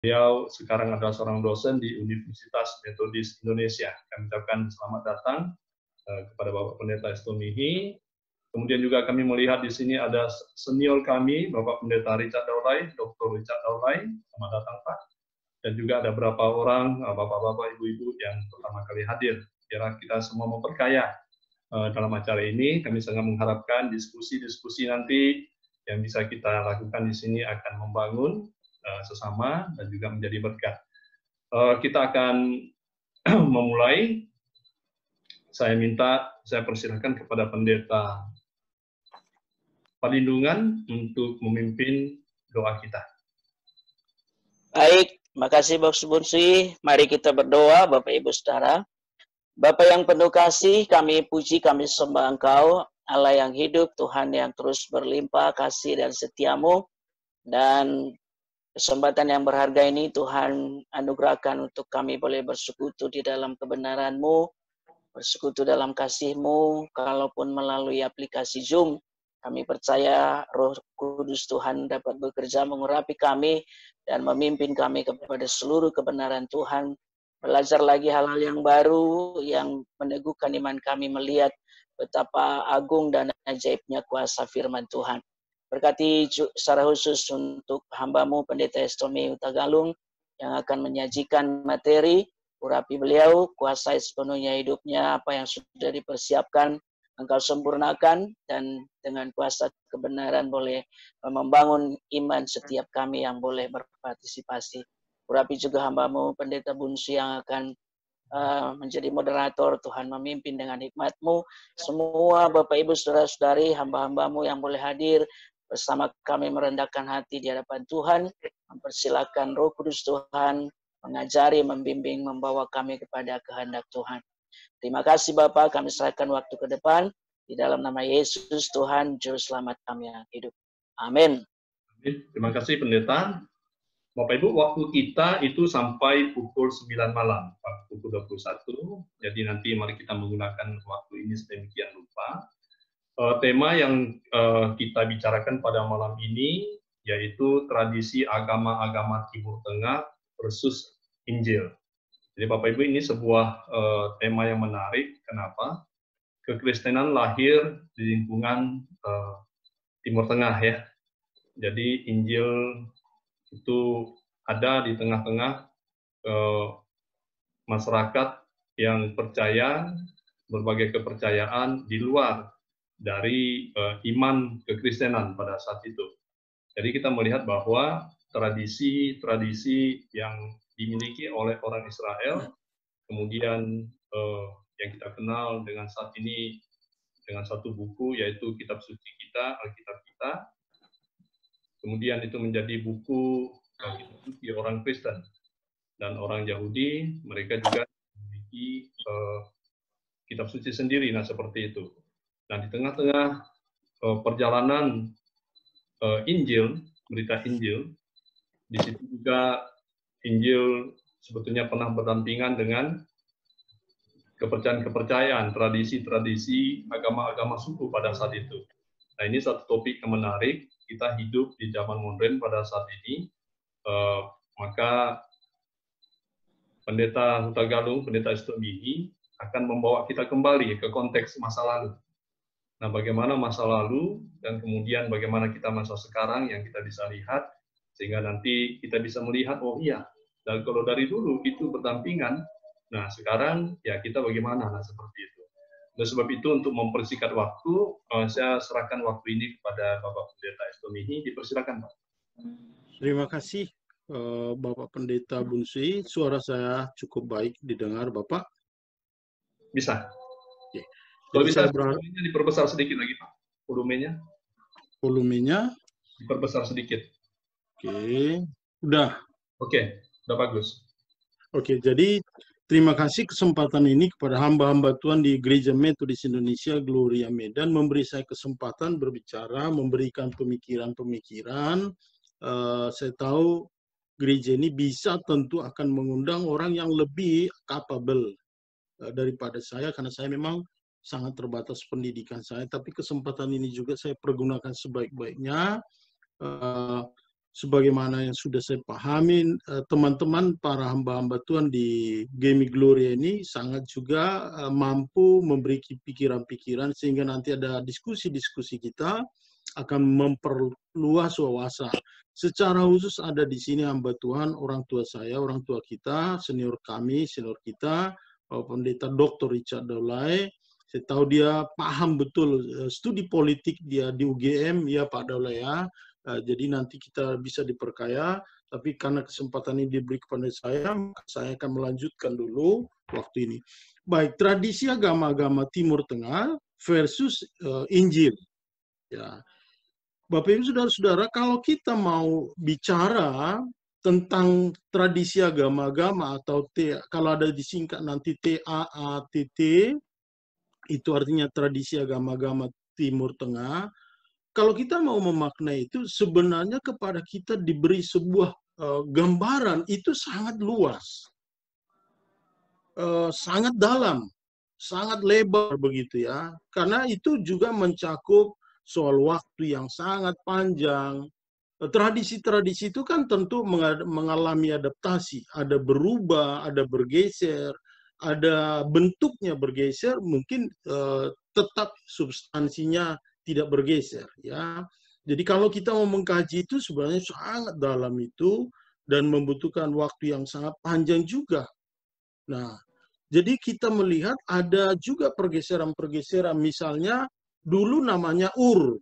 Beliau sekarang adalah seorang dosen di Universitas Metodis Indonesia. Kami ucapkan selamat datang kepada Bapak Pendeta Estomihi. Kemudian juga kami melihat di sini ada senior kami, Bapak Pendeta Richard Daulay, Dr. Richard Daulay. Selamat datang, Pak. Dan juga ada beberapa orang, bapak-bapak, ibu-ibu yang pertama kali hadir. Kira kita semua memperkaya dalam acara ini. Kami sangat mengharapkan diskusi-diskusi nanti yang bisa kita lakukan di sini akan membangun sesama dan juga menjadi berkat. Kita akan memulai. Saya persilahkan kepada Pendeta Palindungan untuk memimpin doa kita. Baik, makasih Bapak Bunsi. Mari kita berdoa, Bapak Ibu Saudara. Bapak yang penuh kasih, kami puji, kami sembah Engkau, Allah yang hidup, Tuhan yang terus berlimpah kasih dan setiamu, dan kesempatan yang berharga ini Tuhan anugerahkan untuk kami boleh bersekutu di dalam kebenaran-Mu, bersekutu dalam kasih-Mu, kalaupun melalui aplikasi Zoom. Kami percaya Roh Kudus Tuhan dapat bekerja mengurapi kami dan memimpin kami kepada seluruh kebenaran Tuhan. Belajar lagi hal-hal yang baru yang meneguhkan iman kami melihat betapa agung dan ajaibnya kuasa firman Tuhan. Berkati secara khusus untuk hamba-Mu Pendeta Estomihi Hutagalung yang akan menyajikan materi, urapi beliau, kuasai sepenuhnya hidupnya, apa yang sudah dipersiapkan, Engkau sempurnakan, dan dengan kuasa kebenaran boleh membangun iman setiap kami yang boleh berpartisipasi. Urapi juga hamba-Mu Pendeta Bunsi yang akan menjadi moderator. Tuhan memimpin dengan hikmat-Mu. Semua Bapak Ibu Saudara-saudari, hamba-hamba-Mu yang boleh hadir bersama kami merendahkan hati di hadapan Tuhan, mempersilakan Roh Kudus Tuhan mengajari, membimbing, membawa kami kepada kehendak Tuhan. Terima kasih Bapak, kami serahkan waktu ke depan. Di dalam nama Yesus Tuhan, Juru Selamat kami yang hidup. Amin. Terima kasih Pendeta. Bapak Ibu, waktu kita itu sampai pukul 9 malam, pukul 21. Jadi nanti mari kita menggunakan waktu ini sedemikian rupa. Tema yang kita bicarakan pada malam ini yaitu tradisi agama-agama Timur Tengah versus Injil. Jadi Bapak Ibu, ini sebuah tema yang menarik. Kenapa? Kekristenan lahir di lingkungan Timur Tengah ya. Jadi Injil itu ada di tengah-tengah masyarakat yang percaya berbagai kepercayaan di luar dari iman kekristenan pada saat itu. Jadi kita melihat bahwa tradisi-tradisi yang dimiliki oleh orang Israel, kemudian yang kita kenal dengan saat ini dengan satu buku yaitu Kitab Suci kita, Alkitab kita. Kemudian itu menjadi buku Kitab Suci orang Kristen dan orang Yahudi, mereka juga memiliki Kitab Suci sendiri. Nah seperti itu. Nah di tengah-tengah perjalanan Injil, berita Injil, di situ juga Injil sebetulnya pernah berdampingan dengan kepercayaan-kepercayaan, tradisi-tradisi agama-agama suku pada saat itu. Nah ini satu topik yang menarik. Kita hidup di zaman modern pada saat ini, maka Pendeta Hutagalung, Pendeta Estomihi akan membawa kita kembali ke konteks masa lalu. Nah, bagaimana masa lalu dan kemudian bagaimana kita masa sekarang yang kita bisa lihat, sehingga nanti kita bisa melihat, oh iya, dan kalau dari dulu itu berdampingan, nah sekarang ya kita bagaimana, nah seperti itu. Oleh sebab itu untuk mempersingkat waktu, saya serahkan waktu ini kepada Bapak Pendeta Estomihi. Dipersilakan, Pak. Terima kasih Bapak Pendeta Bunsi. Suara saya cukup baik didengar, Bapak? Bisa. Oke. Kalau bisa, volumenya diperbesar sedikit lagi, Pak. Volumenya? Volumenya? Diperbesar sedikit. Oke. Udah? Oke, udah bagus. Oke, jadi terima kasih kesempatan ini kepada hamba-hamba Tuhan di Gereja Metodis Indonesia Gloria Medan memberi saya kesempatan berbicara, memberikan pemikiran-pemikiran. Saya tahu gereja ini bisa tentu akan mengundang orang yang lebih capable daripada saya, karena saya memang sangat terbatas pendidikan saya, tapi kesempatan ini juga saya pergunakan sebaik-baiknya. sebagaimana yang sudah saya pahami, teman-teman para hamba-hamba Tuhan di Gemi Gloria ini sangat juga mampu memberi pikiran-pikiran sehingga nanti ada diskusi-diskusi kita akan memperluas wawasan. Secara khusus ada di sini hamba Tuhan, orang tua saya, orang tua kita, senior kami, senior kita, Pendeta Dr. Richard Daulay. Saya tahu dia paham betul studi politik dia di UGM, ya Pak Daulay ya. Jadi nanti kita bisa diperkaya, tapi karena kesempatan ini diberi kepada saya akan melanjutkan dulu waktu ini. Baik, tradisi agama-agama Timur Tengah versus Injil. Ya, Bapak Ibu Saudara-saudara, kalau kita mau bicara tentang tradisi agama-agama atau kalau ada disingkat nanti TAATT, itu artinya tradisi agama-agama Timur Tengah. Kalau kita mau memaknai itu, sebenarnya kepada kita diberi sebuah gambaran itu sangat luas, sangat dalam, sangat lebar begitu ya. Karena itu juga mencakup soal waktu yang sangat panjang. Tradisi-tradisi itu kan tentu mengalami adaptasi, ada berubah, ada bergeser, ada bentuknya bergeser, mungkin tetap substansinya tidak bergeser ya. Jadi kalau kita mau mengkaji itu sebenarnya sangat dalam itu dan membutuhkan waktu yang sangat panjang juga. Nah, jadi kita melihat ada juga pergeseran-pergeseran, misalnya dulu namanya Ur,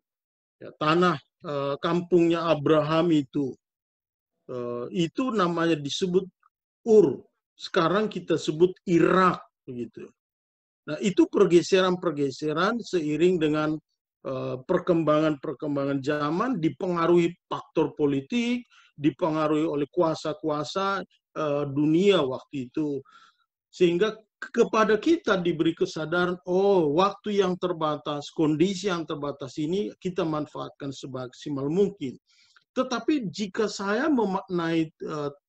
ya, tanah kampungnya Abraham itu namanya disebut Ur. Sekarang kita sebut Irak begitu. Nah, itu pergeseran-pergeseran seiring dengan perkembangan-perkembangan zaman, dipengaruhi faktor politik, dipengaruhi oleh kuasa-kuasa dunia waktu itu. Sehingga kepada kita diberi kesadaran, oh waktu yang terbatas, kondisi yang terbatas ini kita manfaatkan semaksimal mungkin. Tetapi jika saya memaknai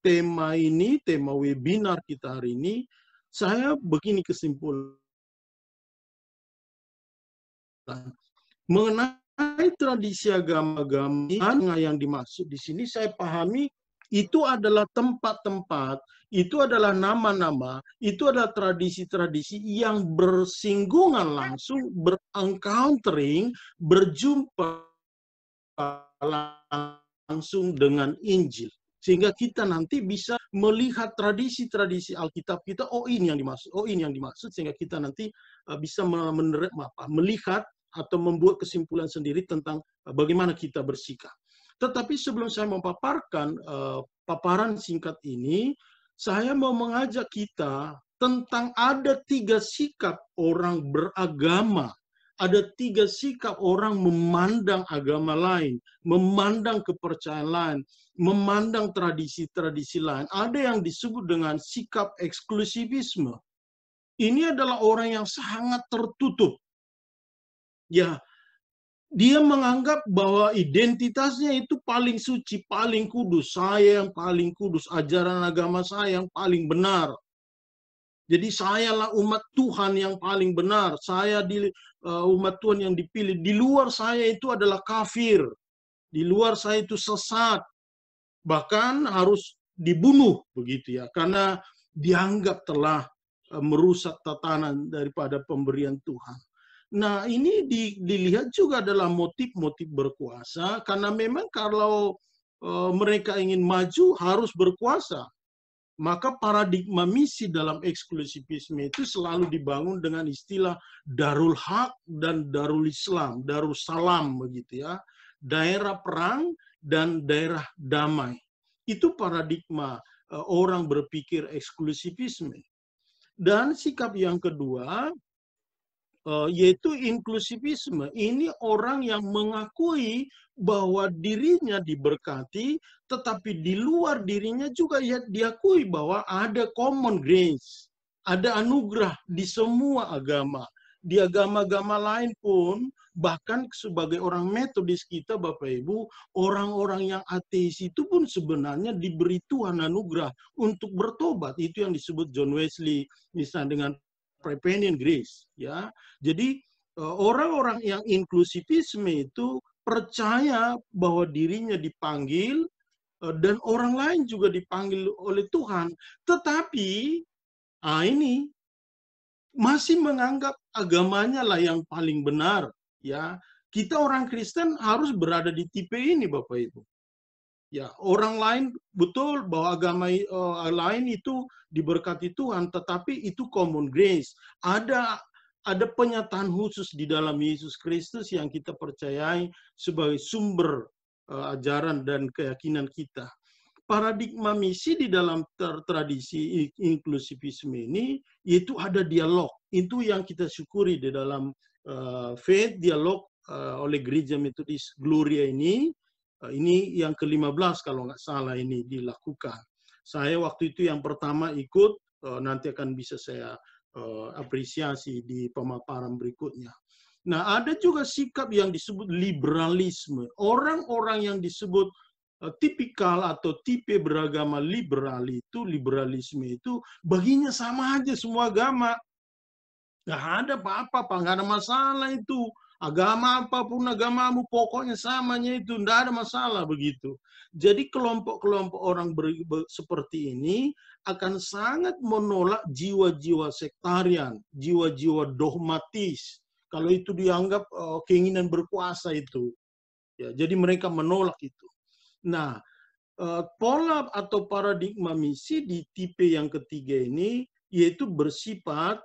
tema ini, tema webinar kita hari ini, saya begini kesimpulan. Mengenai tradisi agama-agama yang dimaksud di sini, saya pahami itu adalah tempat-tempat, itu adalah nama-nama, itu adalah tradisi-tradisi yang bersinggungan langsung, berencountering, berjumpa langsung dengan Injil. Sehingga kita nanti bisa melihat tradisi-tradisi Alkitab kita, oh ini yang dimaksud, oh ini yang dimaksud, sehingga kita nanti bisa melihat atau membuat kesimpulan sendiri tentang bagaimana kita bersikap. Tetapi sebelum saya memaparkan paparan singkat ini, saya mau mengajak kita tentang ada 3 sikap orang beragama. Ada 3 sikap orang memandang agama lain, memandang kepercayaan lain, memandang tradisi-tradisi lain. Ada yang disebut dengan sikap eksklusivisme. Ini adalah orang yang sangat tertutup. Ya, dia menganggap bahwa identitasnya itu paling suci, paling kudus. Saya yang paling kudus, ajaran agama saya yang paling benar. Jadi sayalah umat Tuhan yang paling benar. Saya umat Tuhan yang dipilih. Di luar saya itu adalah kafir. Di luar saya itu sesat. Bahkan harus dibunuh begitu ya. Karena dianggap telah merusak tatanan daripada pemberian Tuhan. Nah, ini dilihat juga adalah motif-motif berkuasa, karena memang kalau mereka ingin maju harus berkuasa. Maka paradigma misi dalam eksklusivisme itu selalu dibangun dengan istilah Darul Haq dan Darul Islam, Darussalam begitu ya. Daerah perang dan daerah damai. Itu paradigma orang berpikir eksklusivisme. Dan sikap yang kedua, yaitu inklusivisme. Ini orang yang mengakui bahwa dirinya diberkati, tetapi di luar dirinya juga diakui bahwa ada common grace, ada anugerah di semua agama. Di agama-agama lain pun, bahkan sebagai orang metodis kita, Bapak Ibu, orang-orang yang ateis itu pun sebenarnya diberi Tuhan anugerah untuk bertobat. Itu yang disebut John Wesley, misalnya dengan prevenient grace, ya. Jadi orang-orang yang inklusivisme itu percaya bahwa dirinya dipanggil, dan orang lain juga dipanggil oleh Tuhan, tetapi ini masih menganggap agamanya lah yang paling benar. Ya, kita orang Kristen harus berada di tipe ini, Bapak Ibu. Ya, orang lain betul bahwa agama lain itu diberkati Tuhan, tetapi itu common grace. Ada penyataan khusus di dalam Yesus Kristus yang kita percayai sebagai sumber ajaran dan keyakinan kita. Paradigma misi di dalam tradisi inklusivisme ini, yaitu ada dialog. Itu yang kita syukuri di dalam faith dialog oleh Gereja Metodis Gloria ini. Ini yang ke-15 kalau nggak salah ini dilakukan. Saya waktu itu yang pertama ikut, nanti akan bisa saya apresiasi di pemaparan berikutnya. Nah, ada juga sikap yang disebut liberalisme. Orang-orang yang disebut tipikal atau tipe beragama liberal itu, liberalisme itu, baginya sama aja semua agama. Nggak ada apa-apa, nggak ada masalah itu. Agama apapun agamamu, pokoknya samanya itu, nggak ada masalah begitu. Jadi kelompok-kelompok orang seperti ini akan sangat menolak jiwa-jiwa sektarian, jiwa-jiwa dogmatis. Kalau itu dianggap keinginan berkuasa itu, ya, jadi mereka menolak itu. Nah, pola atau paradigma misi di tipe yang ketiga ini yaitu bersifat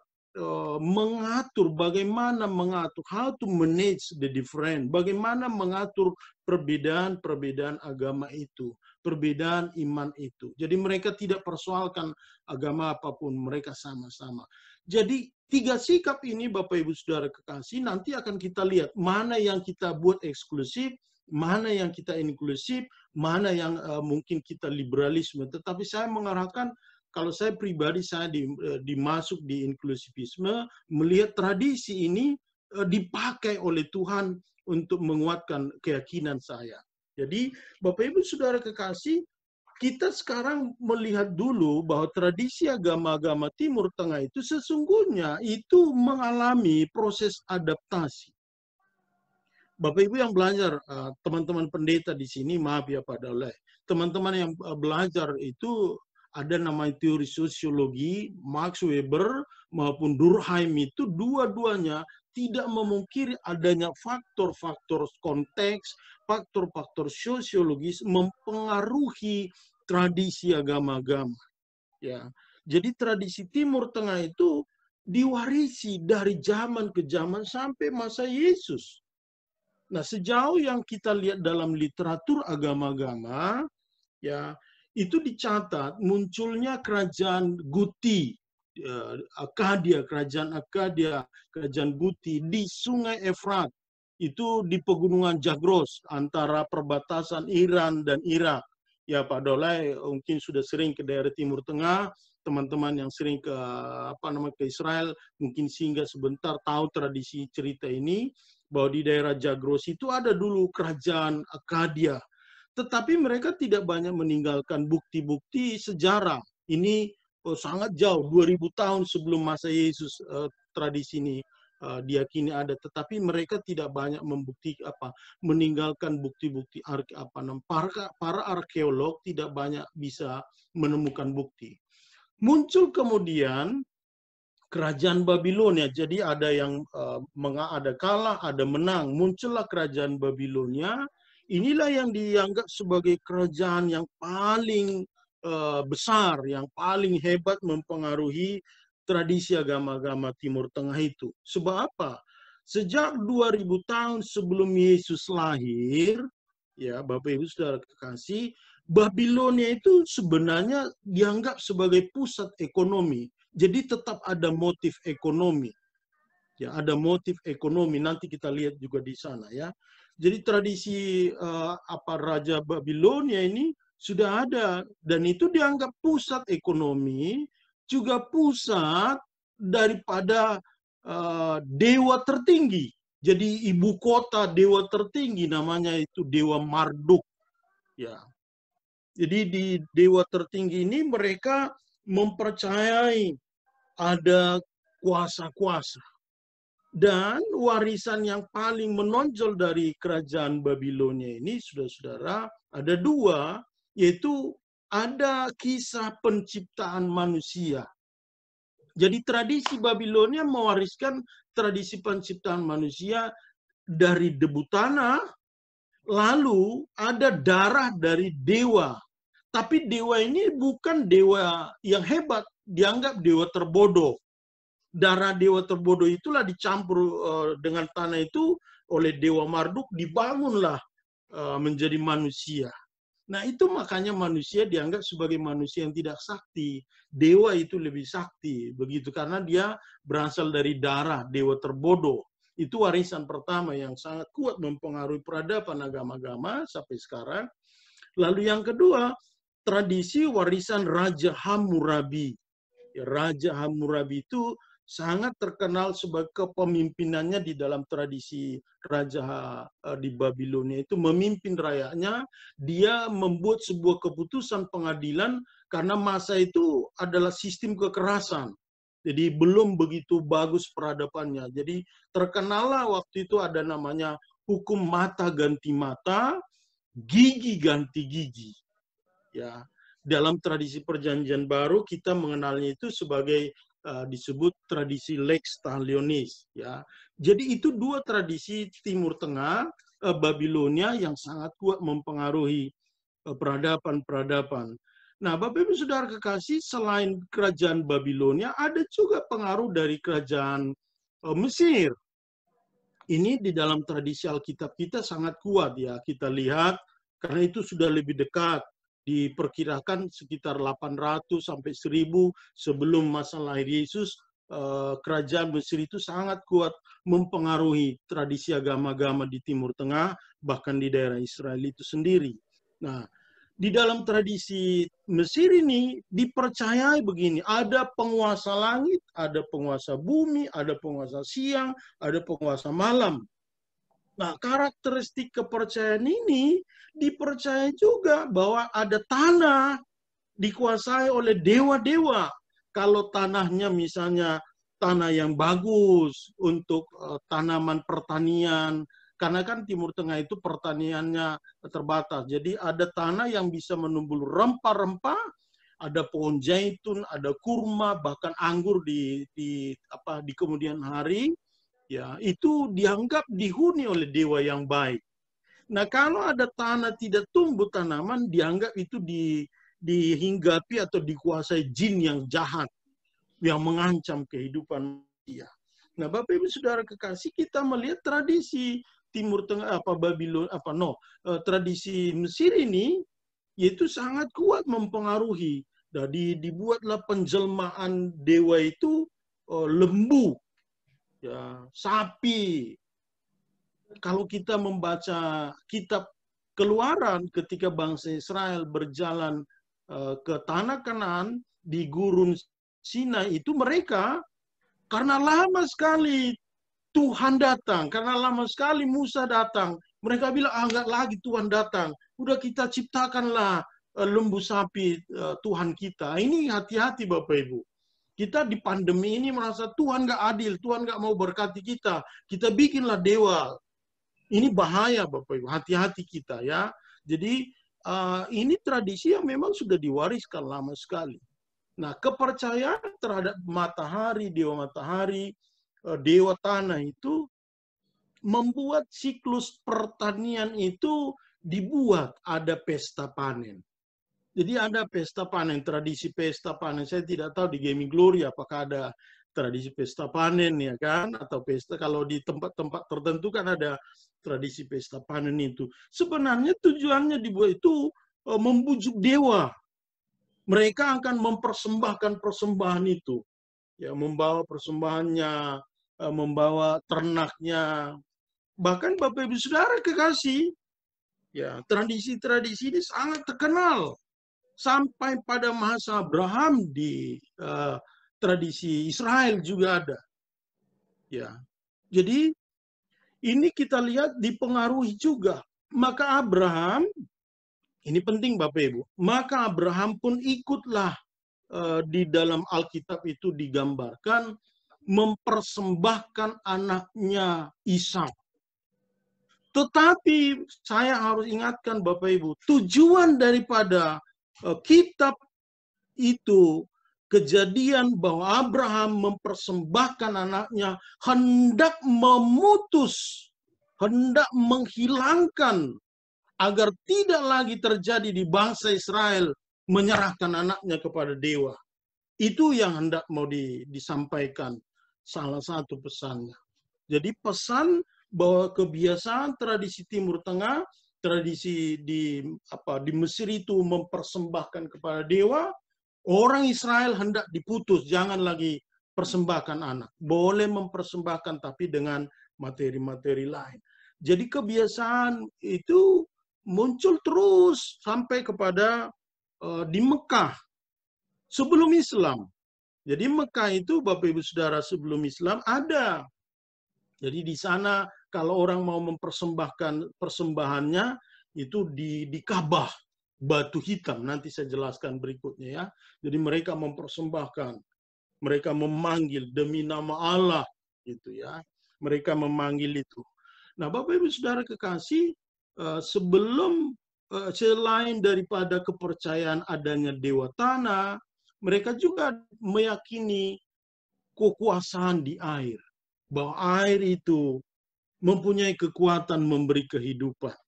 mengatur, bagaimana mengatur, how to manage the different, bagaimana mengatur perbedaan-perbedaan agama itu, perbedaan iman itu. Jadi mereka tidak persoalkan agama apapun, mereka sama-sama. Jadi 3 sikap ini Bapak Ibu Saudara kekasih, nanti akan kita lihat mana yang kita buat eksklusif, mana yang kita inklusif, mana yang mungkin kita liberalisme. Tetapi saya mengarahkan, kalau saya pribadi, saya dimasuk di inklusivisme, melihat tradisi ini dipakai oleh Tuhan untuk menguatkan keyakinan saya. Jadi, Bapak Ibu Saudara kekasih, kita sekarang melihat dulu bahwa tradisi agama-agama Timur Tengah itu sesungguhnya itu mengalami proses adaptasi. Bapak Ibu yang belajar, teman-teman pendeta di sini, maaf ya Pak Daulay, teman-teman yang belajar itu ada namanya teori sosiologi, Max Weber maupun Durkheim itu dua-duanya tidak memungkiri adanya faktor-faktor konteks, faktor-faktor sosiologis mempengaruhi tradisi agama-agama. Ya, jadi tradisi Timur Tengah itu diwarisi dari zaman ke zaman sampai masa Yesus. Nah, sejauh yang kita lihat dalam literatur agama-agama, ya, itu dicatat munculnya kerajaan Guti, kerajaan Akkadia, kerajaan Guti di Sungai Efrat, itu di pegunungan Zagros antara perbatasan Iran dan Irak. Ya Pak Daulay mungkin sudah sering ke daerah Timur Tengah, teman-teman yang sering ke ke Israel mungkin singgah sebentar tahu tradisi cerita ini, bahwa di daerah Zagros itu ada dulu kerajaan Akkadia. Tetapi mereka tidak banyak meninggalkan bukti-bukti sejarah. Ini sangat jauh, 2000 tahun sebelum masa Yesus tradisi ini diyakini ada. Tetapi mereka tidak banyak meninggalkan bukti-bukti. Para arkeolog tidak banyak bisa menemukan bukti. Muncul kemudian kerajaan Babilonia. Jadi ada yang ada kalah, ada menang. Muncullah kerajaan Babilonia. Inilah yang dianggap sebagai kerajaan yang paling besar, yang paling hebat mempengaruhi tradisi agama-agama Timur Tengah itu. Sebab apa? Sejak 2000 tahun sebelum Yesus lahir, ya Bapak Ibu Saudara kekasih, Babilonia itu sebenarnya dianggap sebagai pusat ekonomi. Jadi tetap ada motif ekonomi. Ya, ada motif ekonomi, nanti kita lihat juga di sana ya. Jadi tradisi Raja Babilonia ini sudah ada dan itu dianggap pusat ekonomi, juga pusat daripada dewa tertinggi. Jadi ibu kota dewa tertinggi namanya itu Dewa Marduk. Ya. Jadi di dewa tertinggi ini mereka mempercayai ada kuasa-kuasa. Dan warisan yang paling menonjol dari kerajaan Babilonia ini, saudara-saudara, ada 2, yaitu ada kisah penciptaan manusia. Jadi tradisi Babilonia mewariskan tradisi penciptaan manusia dari debu tanah, lalu ada darah dari dewa. Tapi dewa ini bukan dewa yang hebat, dianggap dewa terbodoh. Darah dewa terbodoh itulah dicampur dengan tanah itu oleh dewa Marduk, dibangunlah menjadi manusia. Nah, itu makanya manusia dianggap sebagai manusia yang tidak sakti. Dewa itu lebih sakti, begitu, karena dia berasal dari darah dewa terbodoh. Itu warisan pertama yang sangat kuat mempengaruhi peradaban agama-agama sampai sekarang. Lalu yang kedua, tradisi warisan Raja Hammurabi. Raja Hammurabi itu sangat terkenal sebagai kepemimpinannya di dalam tradisi raja di Babilonia itu memimpin rakyatnya. Dia membuat sebuah keputusan pengadilan karena masa itu adalah sistem kekerasan. Jadi belum begitu bagus peradabannya. Jadi terkenallah waktu itu ada namanya hukum mata ganti mata, gigi ganti gigi. Ya, dalam tradisi Perjanjian Baru kita mengenalnya itu sebagai disebut tradisi Lex Talionis, ya. Jadi itu dua tradisi Timur Tengah Babilonia yang sangat kuat mempengaruhi peradaban-peradaban. Nah, Bapak Ibu Saudara kekasih, selain kerajaan Babilonia ada juga pengaruh dari kerajaan Mesir. Ini di dalam tradisi Alkitab kita sangat kuat, ya. Kita lihat karena itu sudah lebih dekat, diperkirakan sekitar 800 sampai 1000 sebelum masa lahir Yesus, kerajaan Mesir itu sangat kuat mempengaruhi tradisi agama-agama di Timur Tengah, bahkan di daerah Israel itu sendiri. Nah, di dalam tradisi Mesir ini dipercayai begini, ada penguasa langit, ada penguasa bumi, ada penguasa siang, ada penguasa malam. Nah, karakteristik kepercayaan ini dipercaya juga bahwa ada tanah dikuasai oleh dewa-dewa. Kalau tanahnya misalnya tanah yang bagus untuk tanaman pertanian, karena kan Timur Tengah itu pertaniannya terbatas. Jadi ada tanah yang bisa menumbuh rempah-rempah, ada pohon zaitun, ada kurma, bahkan anggur di kemudian hari. Ya, itu dianggap dihuni oleh dewa yang baik. Nah, kalau ada tanah tidak tumbuh tanaman, dianggap itu dihinggapi atau dikuasai jin yang jahat, yang mengancam kehidupan manusia. Nah, Bapak Ibu Saudara kekasih, kita melihat tradisi Timur Tengah tradisi Mesir ini yaitu sangat kuat mempengaruhi. Jadi dibuatlah penjelmaan dewa itu lembu, ya, sapi. Kalau kita membaca kitab Keluaran ketika bangsa Israel berjalan ke tanah Kanaan di gurun Sinai itu, mereka karena lama sekali Tuhan datang, karena lama sekali Musa datang, mereka bilang enggak lagi Tuhan datang, udah kita ciptakanlah lembu sapi Tuhan kita. Ini hati-hati Bapak Ibu. Kita di pandemi ini merasa Tuhan nggak adil, Tuhan nggak mau berkati kita. Kita bikinlah dewa. Ini bahaya Bapak Ibu, hati-hati kita, ya. Jadi ini tradisi yang memang sudah diwariskan lama sekali. Nah, kepercayaan terhadap matahari, dewa tanah itu membuat siklus pertanian itu dibuat, ada pesta panen. Jadi ada pesta panen, tradisi pesta panen. Saya tidak tahu di Gaming Glory apakah ada tradisi pesta panen, ya kan? Atau pesta, kalau di tempat-tempat tertentu kan ada tradisi pesta panen itu. Sebenarnya tujuannya dibuat itu membujuk dewa. Mereka akan mempersembahkan persembahan itu. Ya, membawa persembahannya, membawa ternaknya. Bahkan Bapak Ibu Saudara kekasih, ya, tradisi-tradisi ini sangat terkenal. Sampai pada masa Abraham di tradisi Israel juga ada. Ya. Jadi ini kita lihat dipengaruhi juga. Maka Abraham, ini penting Bapak Ibu, maka Abraham pun ikutlah di dalam Alkitab itu digambarkan mempersembahkan anaknya Ishak. Tetapi saya harus ingatkan Bapak Ibu, tujuan daripada kitab itu, kejadian bahwa Abraham mempersembahkan anaknya, hendak memutus, hendak menghilangkan agar tidak lagi terjadi di bangsa Israel menyerahkan anaknya kepada dewa. Itu yang hendak mau disampaikan, salah satu pesannya. Jadi pesan bahwa kebiasaan tradisi Timur Tengah, tradisi di Mesir itu mempersembahkan kepada dewa, orang Israel hendak diputus, jangan lagi persembahkan anak. Boleh mempersembahkan tapi dengan materi-materi lain. Jadi kebiasaan itu muncul terus sampai kepada di Mekah sebelum Islam. Jadi Mekah itu Bapak Ibu Saudara sebelum Islam ada. Jadi di sana kalau orang mau mempersembahkan persembahannya itu di Ka'bah, batu hitam. Nanti saya jelaskan berikutnya ya. Jadi mereka mempersembahkan, mereka memanggil demi nama Allah gitu ya. Mereka memanggil itu. Nah, Bapak Ibu Saudara kekasih, selain daripada kepercayaan adanya dewa tanah, mereka juga meyakini kekuasaan di air. Bahwa air itu mempunyai kekuatan memberi kehidupan.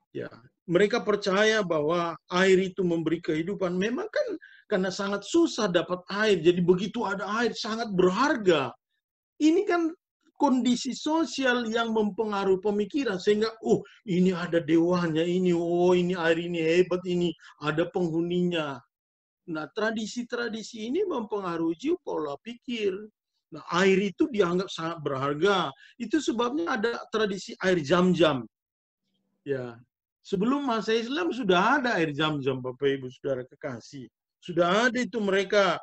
Ya, mereka percaya bahwa air itu memberi kehidupan. Memang kan karena sangat susah dapat air, jadi begitu ada air sangat berharga. Ini kan kondisi sosial yang mempengaruhi pemikiran sehingga ini ada dewanya, ini air ini hebat, ini ada penghuninya. Nah, tradisi-tradisi ini mempengaruhi pola pikir. Nah, air itu dianggap sangat berharga. Itu sebabnya ada tradisi air Zam-Zam. Ya, sebelum masa Islam sudah ada air Zam-Zam, Bapak Ibu Saudara kekasih. Sudah ada itu mereka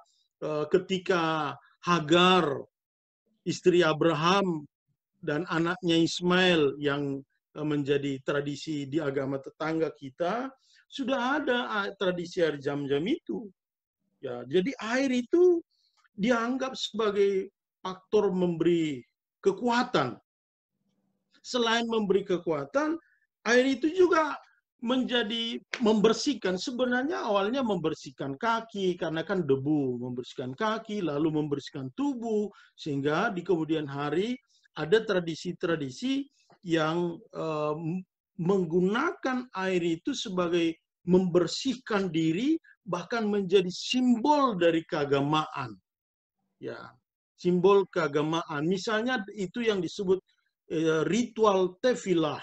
ketika Hagar, istri Abraham dan anaknya Ismail yang menjadi tradisi di agama tetangga kita, sudah ada tradisi air Zam-Zam itu. Ya, jadi air itu dianggap sebagai faktor memberi kekuatan. Selain memberi kekuatan, air itu juga menjadi membersihkan. Sebenarnya awalnya membersihkan kaki, karena kan debu, membersihkan kaki, lalu membersihkan tubuh, sehingga di kemudian hari ada tradisi-tradisi yang menggunakan air itu sebagai membersihkan diri, bahkan menjadi simbol dari keagamaan. Ya, simbol keagamaan. Misalnya itu yang disebut ritual tefilah.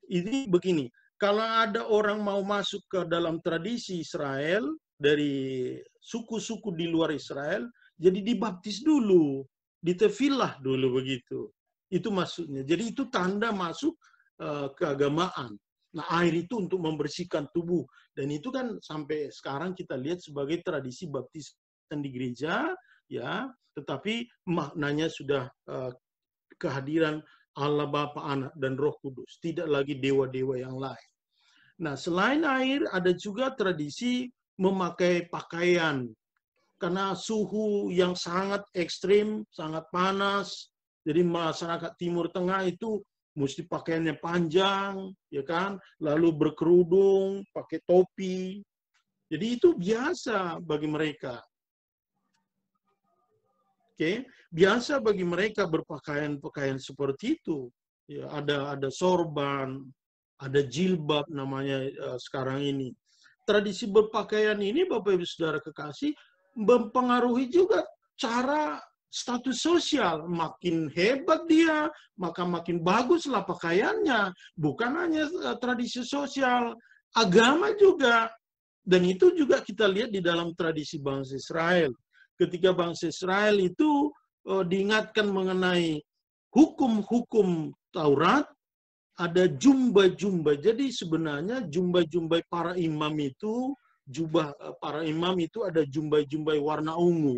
Ini begini, kalau ada orang mau masuk ke dalam tradisi Israel dari suku-suku di luar Israel, jadi dibaptis dulu, ditefilah dulu begitu. Itu maksudnya. Jadi itu tanda masuk keagamaan. Nah, air itu untuk membersihkan tubuh, dan itu kan sampai sekarang kita lihat sebagai tradisi baptisan di gereja, ya. Tetapi maknanya sudah kehadiran Allah Bapa, Anak, dan Roh Kudus, tidak lagi dewa-dewa yang lain. Nah, selain air, ada juga tradisi memakai pakaian. Karena suhu yang sangat ekstrim, sangat panas, jadi masyarakat Timur Tengah itu mesti pakaiannya panjang, ya kan? Lalu berkerudung, pakai topi. Jadi itu biasa bagi mereka. Oke, biasa bagi mereka berpakaian-pakaian seperti itu. Ya, ada sorban, ada jilbab namanya sekarang ini. Tradisi berpakaian ini, Bapak Ibu Saudara kekasih, mempengaruhi juga cara status sosial. Makin hebat dia, maka makin baguslah pakaiannya. Bukan hanya tradisi sosial, agama juga. Dan itu juga kita lihat di dalam tradisi bangsa Israel. Ketika bangsa Israel itu diingatkan mengenai hukum-hukum Taurat, ada jumba-jumba. Jadi sebenarnya jumba-jumba para imam itu, jubah para imam itu ada jumba-jumba warna ungu.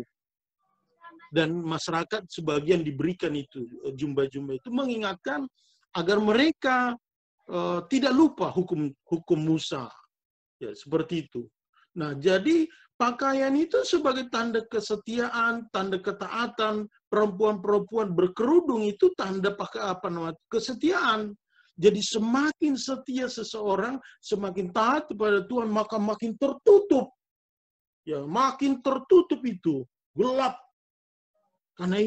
Dan masyarakat sebagian diberikan itu, jumba-jumba itu mengingatkan agar mereka tidak lupa hukum Musa. Ya, seperti itu. Nah, jadi pakaian itu sebagai tanda kesetiaan, tanda ketaatan. Perempuan-perempuan berkerudung itu tanda kesetiaan. Jadi semakin setia seseorang, semakin taat kepada Tuhan, maka makin tertutup. Ya, makin tertutup itu, gelap. Karena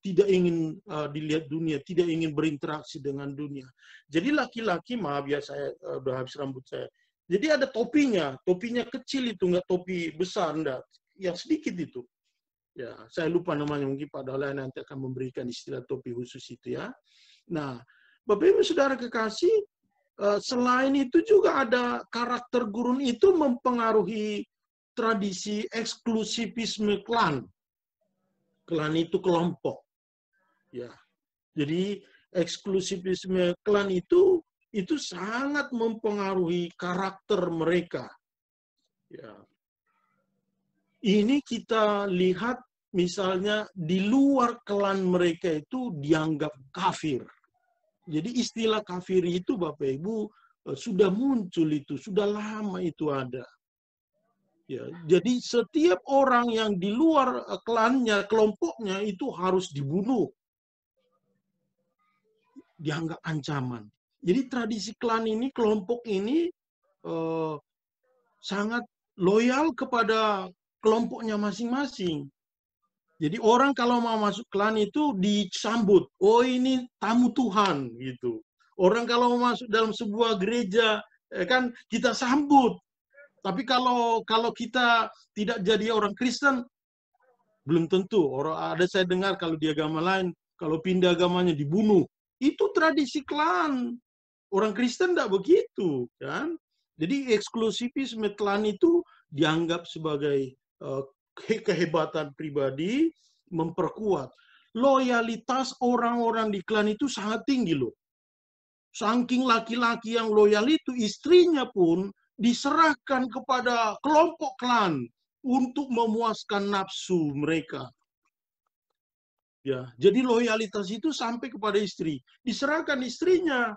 tidak ingin dilihat dunia, tidak ingin berinteraksi dengan dunia. Jadi laki-laki, maaf ya, saya udah habis rambut saya. Jadi ada topinya kecil itu, nggak topi besar, enggak, yang sedikit itu. Ya, saya lupa namanya, mungkin Pak Dahlan nanti akan memberikan istilah topi khusus itu ya. Nah, Bapak Ibu Saudara kekasih, selain itu juga ada karakter gurun itu mempengaruhi tradisi eksklusivisme klan. Klan itu kelompok. Ya. Jadi eksklusivisme klan itu sangat mempengaruhi karakter mereka. Ya. Ini kita lihat misalnya di luar klan mereka itu dianggap kafir. Jadi istilah kafir itu Bapak Ibu sudah muncul itu, sudah lama itu ada. Ya, jadi setiap orang yang di luar klannya, kelompoknya itu harus dibunuh. Dianggap ancaman. Jadi tradisi klan ini, kelompok ini sangat loyal kepada kelompoknya masing-masing. Jadi orang kalau mau masuk klan itu disambut, oh ini tamu Tuhan gitu. Orang kalau mau masuk dalam sebuah gereja kan kita sambut. Tapi kalau kita tidak jadi orang Kristen, belum tentu. Ada saya dengar kalau di agama lain, kalau pindah agamanya dibunuh. Itu tradisi klan. Orang Kristen tidak begitu, kan? Jadi eksklusivisme klan itu dianggap sebagai kehebatan pribadi, memperkuat. Loyalitas orang-orang di klan itu sangat tinggi loh. Saking laki-laki yang loyal itu, istrinya pun diserahkan kepada kelompok klan untuk memuaskan nafsu mereka. Ya, jadi loyalitas itu sampai kepada istri. Diserahkan istrinya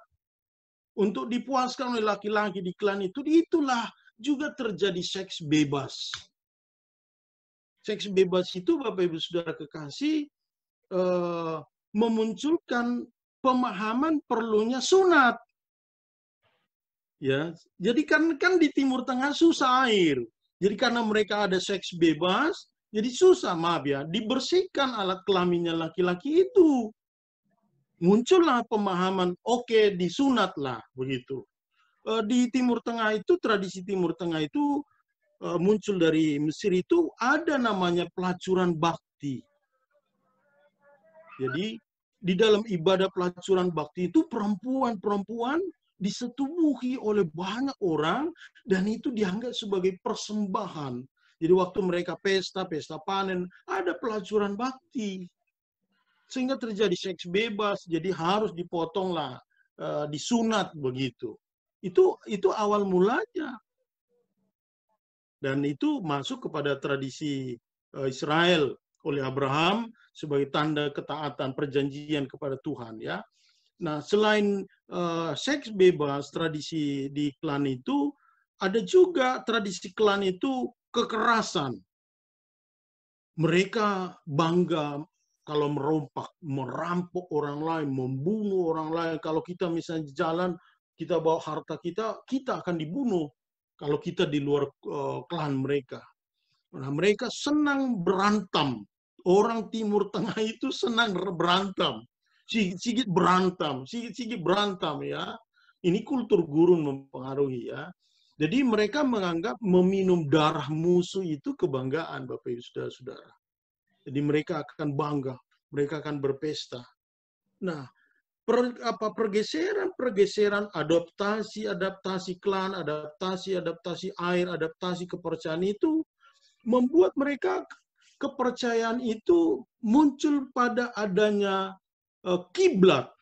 untuk dipuaskan oleh laki-laki di klan itu. Itulah juga terjadi seks bebas. Seks bebas itu Bapak Ibu Saudara kekasih memunculkan pemahaman perlunya sunat. Ya, jadi kan di Timur Tengah susah air. Jadi karena mereka ada seks bebas, jadi susah, maaf ya, dibersihkan alat kelaminnya laki-laki itu. Muncullah pemahaman, oke, disunatlah begitu. Di Timur Tengah itu, tradisi Timur Tengah itu muncul dari Mesir itu ada namanya pelacuran bakti. Jadi di dalam ibadah pelacuran bakti itu perempuan-perempuan disetubuhi oleh banyak orang dan itu dianggap sebagai persembahan. Jadi waktu mereka pesta panen, ada pelacuran bakti. Sehingga terjadi seks bebas, jadi harus dipotonglah, disunat begitu. Itu awal mulanya. Dan itu masuk kepada tradisi Israel oleh Abraham sebagai tanda ketaatan perjanjian kepada Tuhan ya. Nah, selain seks bebas, tradisi di klan itu, ada juga tradisi klan itu kekerasan. Mereka bangga kalau merampok orang lain, membunuh orang lain. Kalau kita misalnya jalan, kita bawa harta kita akan dibunuh kalau kita di luar klan mereka. Nah, mereka senang berantem. Orang Timur Tengah itu senang berantem. Sikit berantem ya. Ini kultur gurun mempengaruhi ya. Jadi mereka menganggap meminum darah musuh itu kebanggaan Bapak Ibu Saudara-saudara. Jadi mereka akan bangga, mereka akan berpesta. Nah, pergeseran adaptasi klan, adaptasi air, adaptasi kepercayaan itu membuat mereka kepercayaan itu muncul pada adanya kiblat.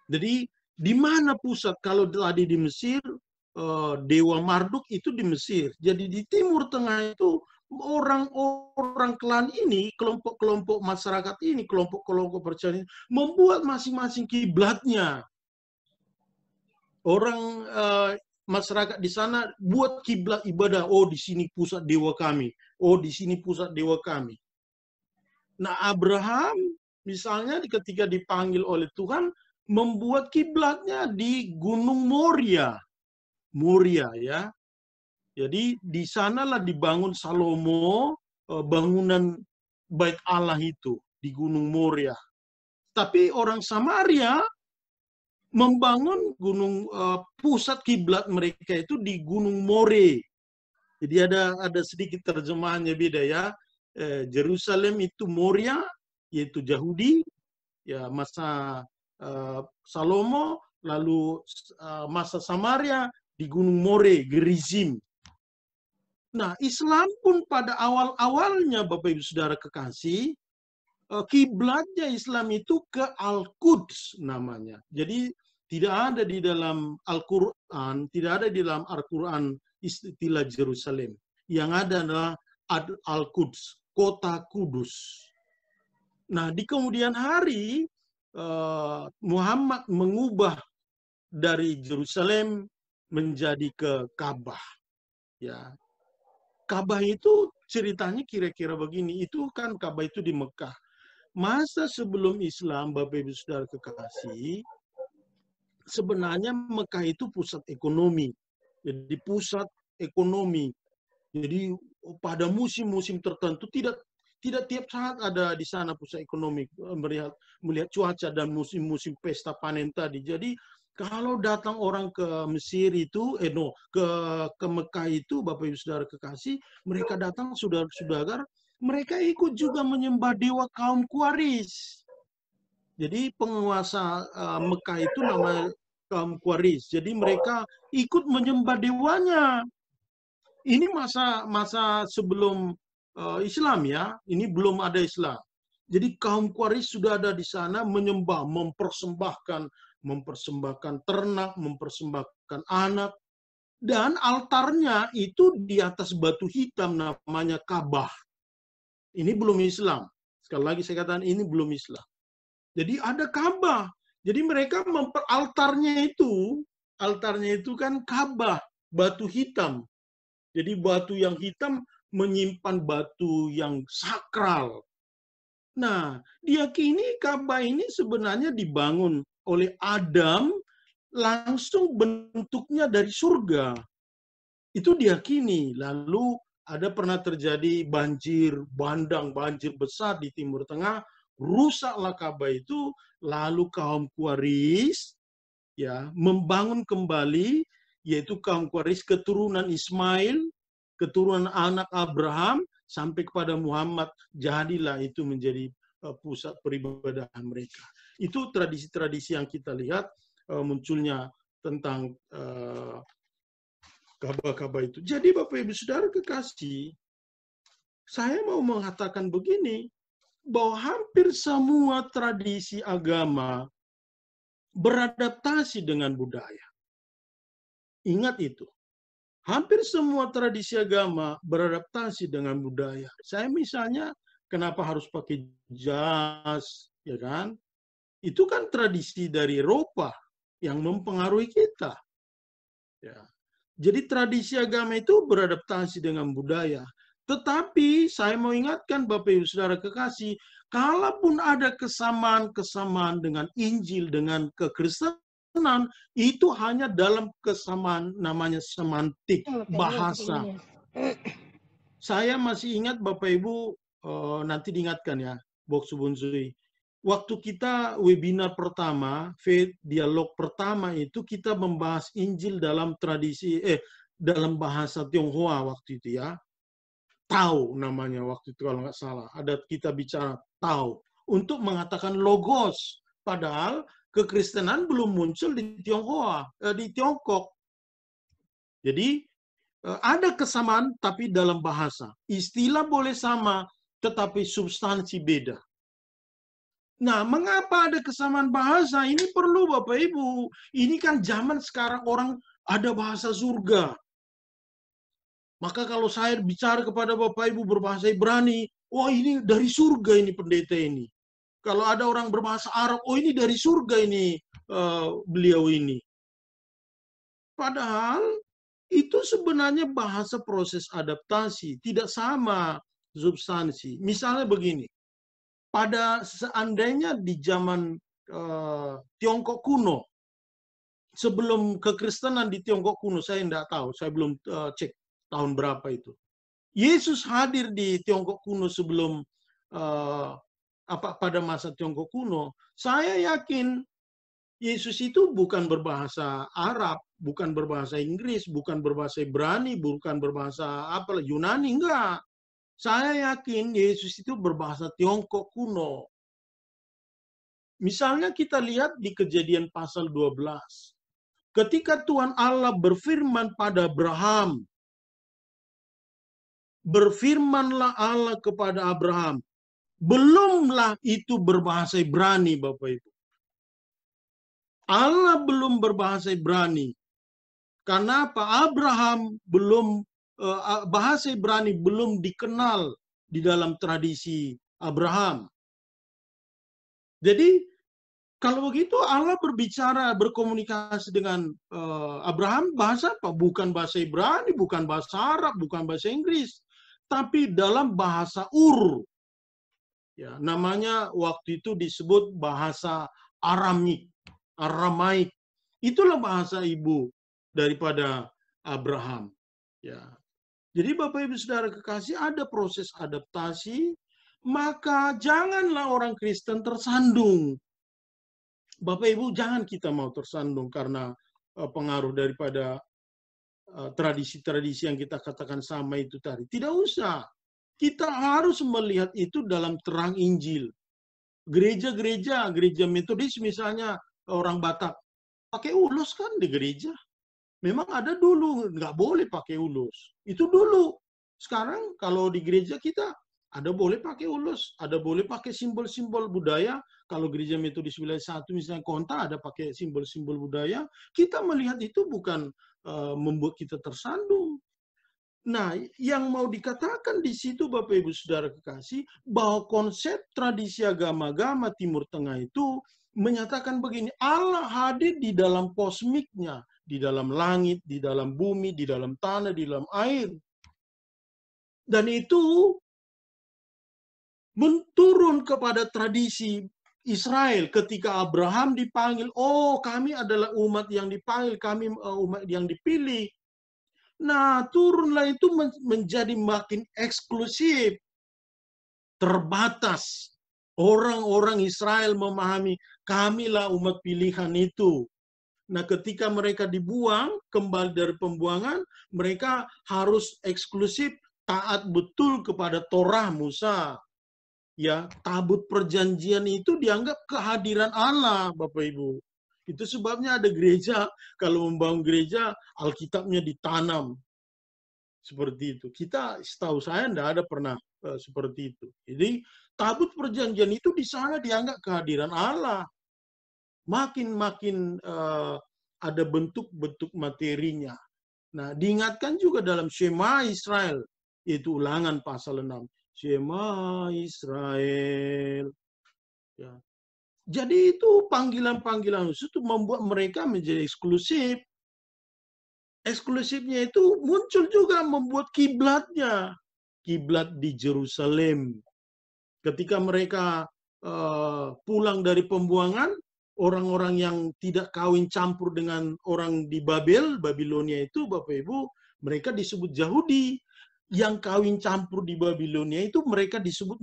Jadi di mana pusat? Kalau tadi di Mesir, Dewa Marduk itu di Mesir. Jadi di Timur Tengah itu orang-orang klan ini, kelompok-kelompok masyarakat ini, kelompok-kelompok percayaan ini, membuat masing-masing kiblatnya. Orang masyarakat di sana buat kiblat ibadah. Oh, di sini pusat dewa kami. Oh, di sini pusat dewa kami. Nah, Abraham misalnya ketika dipanggil oleh Tuhan membuat kiblatnya di Gunung Moria. Moria ya. Jadi di sanalah dibangun Salomo bangunan Bait Allah itu di Gunung Moria. Tapi orang Samaria membangun pusat kiblat mereka itu di Gunung More. Jadi ada sedikit terjemahannya beda ya. Jerusalem itu Moria, yaitu Yahudi, ya masa Salomo, lalu masa Samaria di Gunung More, Gerizim. Nah, Islam pun pada awal-awalnya Bapak Ibu Saudara kekasih, kiblatnya Islam itu ke Al-Quds namanya. Jadi tidak ada di dalam Al-Quran, tidak ada di dalam Al-Quran istilah Jerusalem. Yang ada adalah Al-Quds, kota kudus. Nah, di kemudian hari Muhammad mengubah dari Jerusalem menjadi ke Ka'bah. Ya, Ka'bah itu ceritanya kira-kira begini. Itu kan Ka'bah itu di Mekah. Masa sebelum Islam, Bapak Ibu Saudara kekasih, sebenarnya Mekah itu pusat ekonomi. Jadi pusat ekonomi. Jadi pada musim-musim tertentu tidak tiap saat ada di sana pusat ekonomi, melihat cuaca dan musim-musim pesta panen tadi. Jadi kalau datang orang ke Mesir itu, ke Mekah itu, Bapak Ibu Saudara kekasih, mereka datang saudara-saudara, mereka ikut juga menyembah dewa kaum Quraisy. Jadi penguasa Mekah itu namanya kaum Quraisy. Jadi mereka ikut menyembah dewanya. Ini masa sebelum Islam ya, ini belum ada Islam. Jadi kaum Quraisy sudah ada di sana menyembah, mempersembahkan ternak, mempersembahkan anak, dan altarnya itu di atas batu hitam namanya Ka'bah. Ini belum Islam. Sekali lagi saya katakan ini belum Islam. Jadi ada Ka'bah. Jadi mereka altarnya itu kan Ka'bah, batu hitam. Jadi batu yang hitam menyimpan batu yang sakral. Nah, diyakini Ka'bah ini sebenarnya dibangun oleh Adam langsung bentuknya dari surga. Itu diyakini. Lalu ada pernah terjadi banjir bandang, banjir besar di Timur Tengah, rusaklah Ka'bah itu, lalu kaum Quraisy ya membangun kembali, yaitu kaum Quraisy keturunan Ismail, keturunan anak Abraham sampai kepada Muhammad, jadilah itu menjadi pusat peribadahan mereka. Itu tradisi-tradisi yang kita lihat munculnya tentang Ka'bah itu. Jadi Bapak Ibu Saudara kekasih, saya mau mengatakan begini, bahwa hampir semua tradisi agama beradaptasi dengan budaya. Ingat itu. Hampir semua tradisi agama beradaptasi dengan budaya. Saya misalnya, kenapa harus pakai jas, ya kan? Itu kan tradisi dari Eropa yang mempengaruhi kita. Ya. Jadi tradisi agama itu beradaptasi dengan budaya. Tetapi saya mau ingatkan Bapak Ibu Saudara kekasih, kalaupun ada kesamaan-kesamaan dengan Injil, dengan kekristenan, itu hanya dalam kesamaan namanya semantik, bahasa. Saya masih ingat Bapak Ibu, nanti diingatkan ya, Bok Subunsui. Waktu kita webinar pertama, Faith Dialog pertama itu kita membahas Injil dalam dalam bahasa Tionghoa waktu itu ya. Tao namanya waktu itu kalau nggak salah. Ada kita bicara Tao untuk mengatakan logos. Padahal kekristenan belum muncul di Tionghoa, di Tiongkok. Jadi ada kesamaan tapi dalam bahasa. Istilah boleh sama tetapi substansi beda. Nah, mengapa ada kesamaan bahasa? Ini perlu Bapak Ibu. Ini kan zaman sekarang orang ada bahasa surga. Maka kalau saya bicara kepada Bapak Ibu berbahasa Ibrani, wah ini dari surga ini pendeta ini. Kalau ada orang berbahasa Arab, oh ini dari surga ini beliau ini. Padahal itu sebenarnya bahasa proses adaptasi, tidak sama substansi. Misalnya begini, pada seandainya di zaman Tiongkok kuno, sebelum kekristenan di Tiongkok kuno, saya tidak tahu, saya belum cek tahun berapa itu. Yesus hadir di Tiongkok kuno sebelum pada masa Tiongkok kuno. Saya yakin Yesus itu bukan berbahasa Arab, bukan berbahasa Inggris, bukan berbahasa Ibrani, bukan berbahasa Yunani, enggak. Saya yakin Yesus itu berbahasa Tiongkok kuno. Misalnya kita lihat di Kejadian pasal 12. Ketika Tuhan Allah berfirman pada Abraham, berfirmanlah Allah kepada Abraham, belumlah itu berbahasa Ibrani, Bapak Ibu. Allah belum berbahasa Ibrani. Karena apa? Abraham belum, bahasa Ibrani belum dikenal di dalam tradisi Abraham. Jadi, kalau begitu Allah berbicara, berkomunikasi dengan Abraham, bahasa apa? Bukan bahasa Ibrani, bukan bahasa Arab, bukan bahasa Inggris, tapi dalam bahasa Ur. Ya, namanya waktu itu disebut bahasa Aramaik. Itulah bahasa ibu daripada Abraham. Ya. Jadi Bapak Ibu Saudara kekasih, ada proses adaptasi, maka janganlah orang Kristen tersandung. Bapak Ibu, jangan kita mau tersandung karena pengaruh daripada tradisi-tradisi yang kita katakan sama itu tadi. Tidak usah. Kita harus melihat itu dalam terang Injil. Gereja Metodis misalnya, orang Batak pakai ulos kan di gereja. Memang ada dulu, nggak boleh pakai ulos. Itu dulu. Sekarang kalau di gereja kita, ada boleh pakai ulos, ada boleh pakai simbol-simbol budaya. Kalau gereja Metodis wilayah 1 misalnya Konta ada pakai simbol-simbol budaya. Kita melihat itu bukan membuat kita tersandung. Nah, yang mau dikatakan di situ Bapak Ibu Saudara kekasih, bahwa konsep tradisi agama-agama Timur Tengah itu menyatakan begini, Allah hadir di dalam kosmiknya, di dalam langit, di dalam bumi, di dalam tanah, di dalam air. Dan itu menturun kepada tradisi Israel ketika Abraham dipanggil, oh kami adalah umat yang dipanggil, kami umat yang dipilih. Nah, turunlah itu menjadi makin eksklusif, terbatas. Orang-orang Israel memahami, kamilah umat pilihan itu. Nah, ketika mereka dibuang, kembali dari pembuangan, mereka harus eksklusif, taat betul kepada Torah Musa. Ya, tabut perjanjian itu dianggap kehadiran Allah, Bapak Ibu. Itu sebabnya ada gereja, kalau membangun gereja, Alkitabnya ditanam. Seperti itu. Kita, setahu saya, tidak ada pernah seperti itu. Jadi, tabut perjanjian itu di sana dianggap kehadiran Allah. Makin ada bentuk-bentuk materinya. Nah, diingatkan juga dalam Shema Israel, yaitu Ulangan pasal 6. Shema Israel. Ya. Jadi itu panggilan-panggilan khusus itu membuat mereka menjadi eksklusif. Eksklusifnya itu muncul juga membuat kiblatnya. Kiblat di Yerusalem. Ketika mereka pulang dari pembuangan, orang-orang yang tidak kawin campur dengan orang di Babilonia itu, Bapak Ibu, mereka disebut Yahudi. Yang kawin campur di Babilonia itu mereka disebut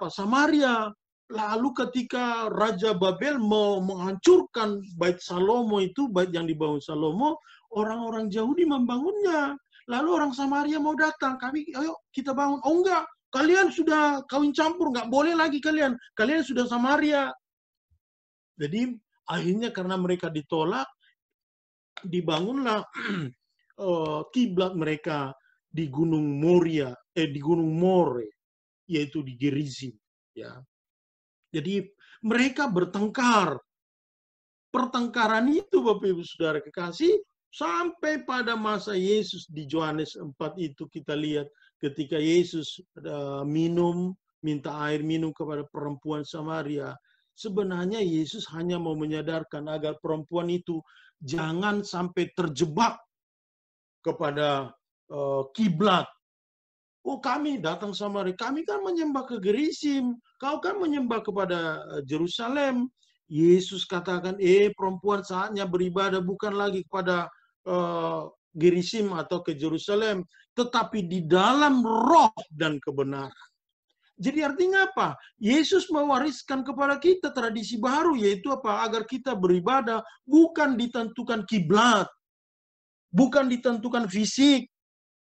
Samaria. Lalu ketika Raja Babel mau menghancurkan bait Salomo itu, bait yang dibangun Salomo, orang-orang Yahudi membangunnya. Lalu orang Samaria mau datang, ayo kita bangun. Oh enggak, kalian sudah kawin campur, nggak boleh lagi kalian sudah Samaria. Jadi akhirnya karena mereka ditolak, dibangunlah kiblat mereka di Gunung Moria, di Gunung More, yaitu di Gerizim. Ya. Jadi mereka bertengkar. Pertengkaran itu, Bapak Ibu Saudara kekasih, sampai pada masa Yesus di Yohanes 4 itu kita lihat ketika Yesus minta air minum kepada perempuan Samaria. Sebenarnya Yesus hanya mau menyadarkan agar perempuan itu jangan sampai terjebak kepada kiblat. Oh, kami datang Samaria, kami kan menyembah ke Gerisim, kau kan menyembah kepada Yerusalem. Yesus katakan, perempuan saatnya beribadah bukan lagi kepada Gerisim atau ke Yerusalem, tetapi di dalam roh dan kebenaran. Jadi artinya apa? Yesus mewariskan kepada kita tradisi baru, yaitu apa? Agar kita beribadah bukan ditentukan kiblat, bukan ditentukan fisik,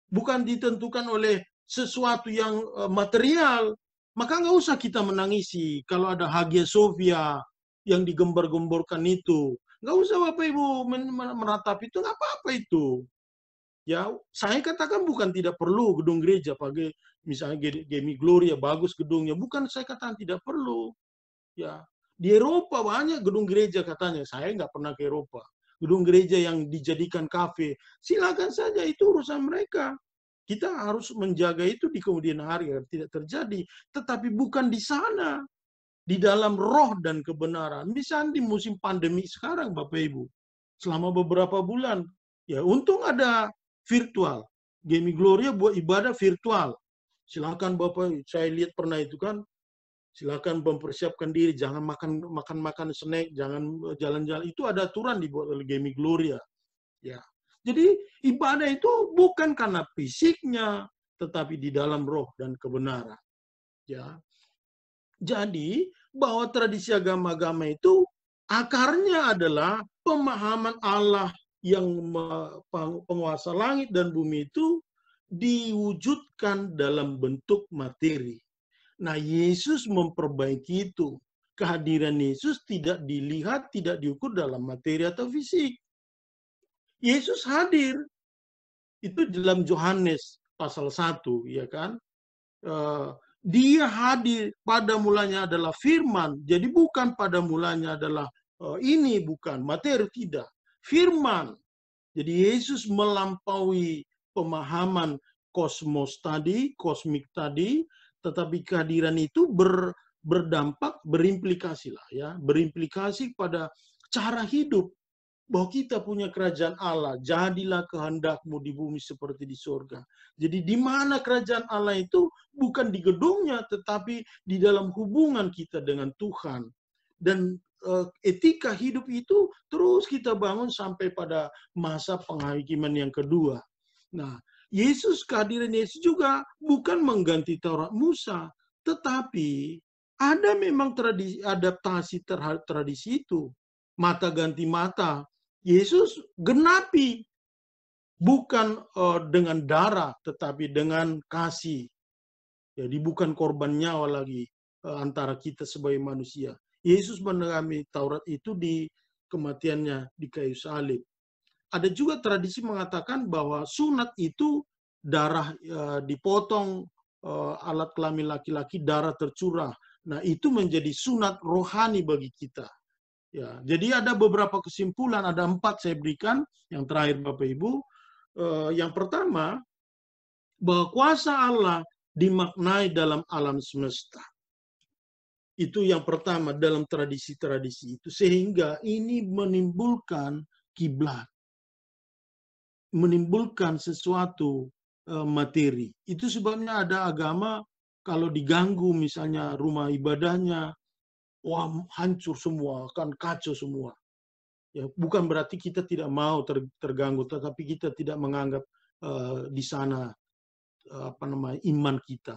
bukan ditentukan oleh sesuatu yang material. Maka nggak usah kita menangisi kalau ada Hagia Sophia yang digembar-gemborkan itu. Nggak usah Bapak Ibu meratapi itu, nggak apa-apa itu. Ya, saya katakan bukan tidak perlu gedung gereja, pakai misalnya Gemi Gloria bagus gedungnya, bukan saya katakan tidak perlu. Ya, di Eropa banyak gedung gereja katanya, saya nggak pernah ke Eropa. Gedung gereja yang dijadikan kafe, silakan saja, itu urusan mereka. Kita harus menjaga itu di kemudian hari agar tidak terjadi, tetapi bukan di sana, di dalam roh dan kebenaran. Misalnya di musim pandemi sekarang, Bapak Ibu, selama beberapa bulan, ya untung ada virtual. Gemi Gloria buat ibadah virtual. Silakan Bapak, saya lihat pernah itu kan, silakan mempersiapkan diri, jangan makan snack, jangan jalan-jalan. Itu ada aturan dibuat oleh Gemi Gloria. Ya. Jadi ibadah itu bukan karena fisiknya, tetapi di dalam roh dan kebenaran. Ya. Jadi bahwa tradisi agama-agama itu akarnya adalah pemahaman Allah yang penguasa langit dan bumi itu diwujudkan dalam bentuk materi. Nah, Yesus memperbaiki itu. Kehadiran Yesus tidak dilihat, tidak diukur dalam materi atau fisik. Yesus hadir itu dalam Yohanes pasal 1, ya kan? Dia hadir, pada mulanya adalah firman. Jadi bukan pada mulanya adalah ini, bukan materi, tidak. Firman. Jadi Yesus melampaui pemahaman kosmos tadi, kosmik tadi, tetapi kehadiran itu berdampak, berimplikasi lah ya, berimplikasi pada cara hidup. Bahwa kita punya kerajaan Allah, jadilah kehendakmu di bumi seperti di surga. Jadi di mana kerajaan Allah itu bukan di gedungnya, tetapi di dalam hubungan kita dengan Tuhan. Dan etika hidup itu terus kita bangun sampai pada masa penghakiman yang kedua. Nah, kehadiran Yesus juga bukan mengganti Taurat Musa, tetapi ada memang adaptasi terhadap tradisi itu. Mata ganti mata. Yesus genapi, bukan dengan darah, tetapi dengan kasih. Jadi bukan korban nyawa lagi antara kita sebagai manusia. Yesus mengalami Taurat itu di kematiannya di kayu salib. Ada juga tradisi mengatakan bahwa sunat itu darah dipotong, alat kelamin laki-laki, darah tercurah. Nah, itu menjadi sunat rohani bagi kita. Ya, jadi ada beberapa kesimpulan, ada 4 saya berikan. Yang terakhir Bapak Ibu, yang pertama, bahwa kuasa Allah dimaknai dalam alam semesta. Itu yang pertama dalam tradisi-tradisi itu. Sehingga ini menimbulkan kiblat. Menimbulkan sesuatu materi. Itu sebabnya ada agama, kalau diganggu misalnya rumah ibadahnya, wah hancur semua, akan kacau semua. Ya, bukan berarti kita tidak mau terganggu, tetapi kita tidak menganggap di sana iman kita.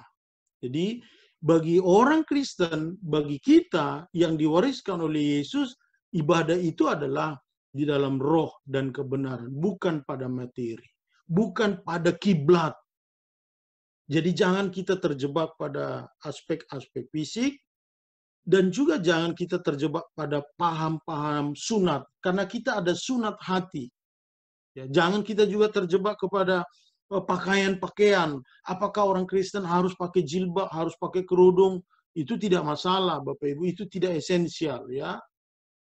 Jadi bagi orang Kristen, bagi kita yang diwariskan oleh Yesus, ibadah itu adalah di dalam roh dan kebenaran, bukan pada materi, bukan pada kiblat. Jadi jangan kita terjebak pada aspek-aspek fisik, dan juga jangan kita terjebak pada paham-paham sunat, karena kita ada sunat hati. Ya, jangan kita juga terjebak kepada pakaian-pakaian. Apakah orang Kristen harus pakai jilbab, harus pakai kerudung? Itu tidak masalah, Bapak Ibu. Itu tidak esensial, ya.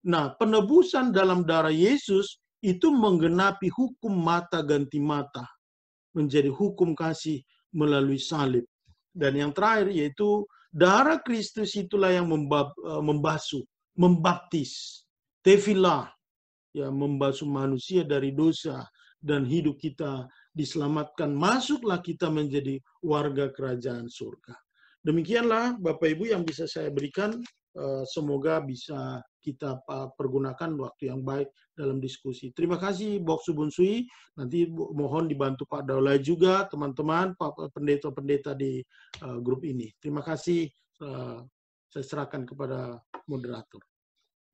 Nah, penebusan dalam darah Yesus itu menggenapi hukum mata ganti mata, menjadi hukum kasih melalui salib. Dan yang terakhir yaitu darah Kristus itulah yang membasuh, membaptis, tefilah, ya, membasuh manusia dari dosa dan hidup kita diselamatkan. Masuklah kita menjadi warga kerajaan surga. Demikianlah Bapak Ibu yang bisa saya berikan. Semoga bisa kita pergunakan waktu yang baik dalam diskusi. Terima kasih Bok Subunsui. Nanti mohon dibantu Pak Daulay juga, teman-teman, pendeta-pendeta di grup ini. Terima kasih. Saya serahkan kepada moderator.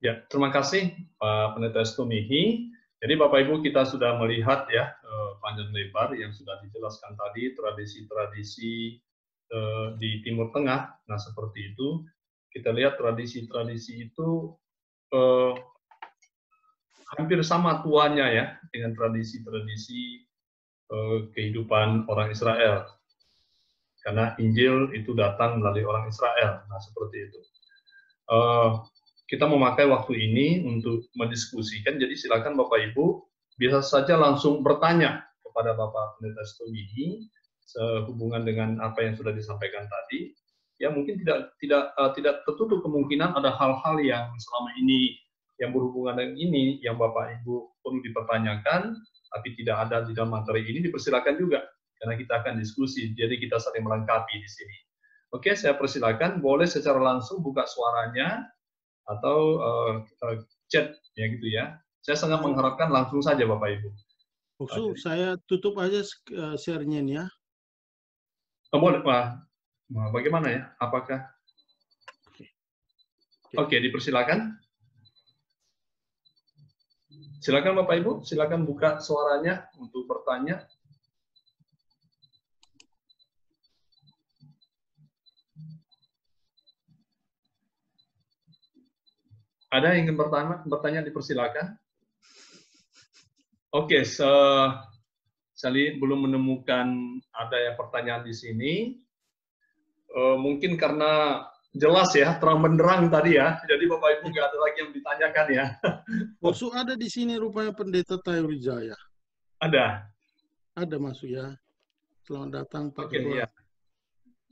Ya, terima kasih Pak Pendeta Stumihi. Jadi Bapak Ibu, kita sudah melihat ya panjang lebar yang sudah dijelaskan tadi, tradisi-tradisi di Timur Tengah. Nah, seperti itu. Kita lihat tradisi-tradisi itu hampir sama tuanya ya dengan tradisi-tradisi kehidupan orang Israel. Karena Injil itu datang melalui orang Israel. Nah, seperti itu. Kita memakai waktu ini untuk mendiskusikan, jadi silakan Bapak Ibu bisa saja langsung bertanya kepada Bapak Pendeta Stumihi sehubungan dengan apa yang sudah disampaikan tadi. Ya mungkin tidak tertutup kemungkinan ada hal-hal yang selama ini yang berhubungan dengan ini yang Bapak Ibu perlu dipertanyakan, tapi tidak ada di dalam materi ini, dipersilakan juga karena kita akan diskusi. Jadi kita saling melengkapi di sini. Oke, saya persilakan, boleh secara langsung buka suaranya atau chat ya gitu ya. Saya sangat mengharapkan langsung saja Bapak Ibu. Boksu, saya tutup aja share-nya nih ya. Boleh Pak. Bagaimana ya? Apakah? Oke, dipersilakan. Silakan Bapak Ibu, silakan buka suaranya untuk bertanya. Ada yang ingin bertanya dipersilakan. Oke, saya belum menemukan ada yang pertanyaan di sini. Mungkin karena jelas ya, terang benderang tadi ya. Jadi Bapak Ibu nggak ada lagi yang ditanyakan ya. Boksu ada di sini rupanya Pendeta Tayurijaya. Ada. Ada masuk ya. Selamat datang Pak Oke, Ketua.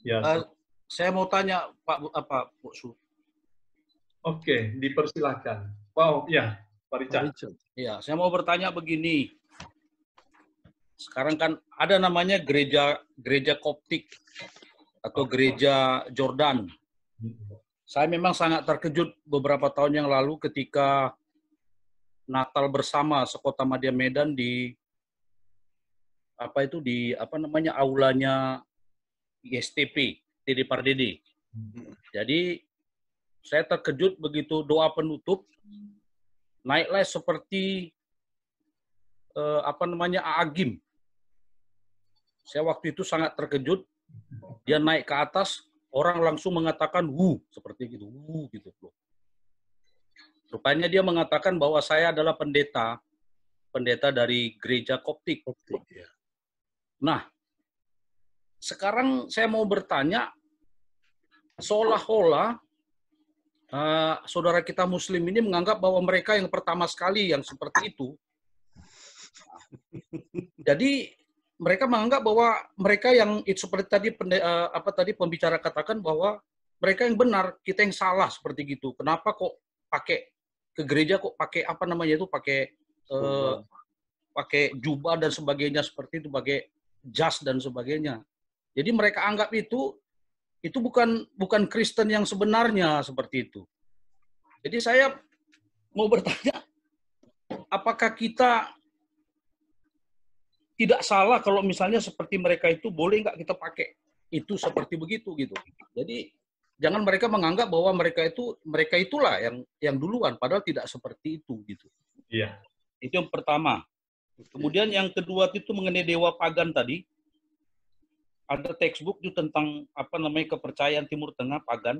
Ya. Saya mau tanya Pak Boksu. Oke, dipersilakan. Wow, ya, Pak Richard. Ya, saya mau bertanya begini. Sekarang kan ada namanya gereja Koptik atau gereja Jordan. Saya memang sangat terkejut beberapa tahun yang lalu ketika Natal bersama sekota Madya Medan di aulanya ISTP TD Pardede. Jadi saya terkejut begitu doa penutup naiklah seperti Aagim. Saya waktu itu sangat terkejut. Dia naik ke atas, orang langsung mengatakan seperti gitu, gitu loh. Rupanya dia mengatakan bahwa saya adalah pendeta dari gereja Koptik. Nah, sekarang saya mau bertanya, seolah-olah saudara kita Muslim ini menganggap bahwa mereka yang pertama sekali yang seperti itu. Jadi mereka menganggap bahwa mereka yang seperti tadi pembicara katakan bahwa mereka yang benar, kita yang salah seperti gitu. Kenapa kok pakai ke gereja kok pakai pakai jubah dan sebagainya seperti itu, pakai jas dan sebagainya. Jadi mereka anggap itu bukan Kristen yang sebenarnya seperti itu. Jadi saya mau bertanya, apakah kita tidak salah kalau misalnya seperti mereka itu boleh nggak kita pakai itu seperti begitu gitu. Jadi jangan mereka menganggap bahwa mereka itulah yang duluan, padahal tidak seperti itu gitu. Iya. Itu yang pertama. Kemudian yang kedua itu mengenai dewa pagan tadi. Ada textbook itu tentang kepercayaan Timur Tengah pagan.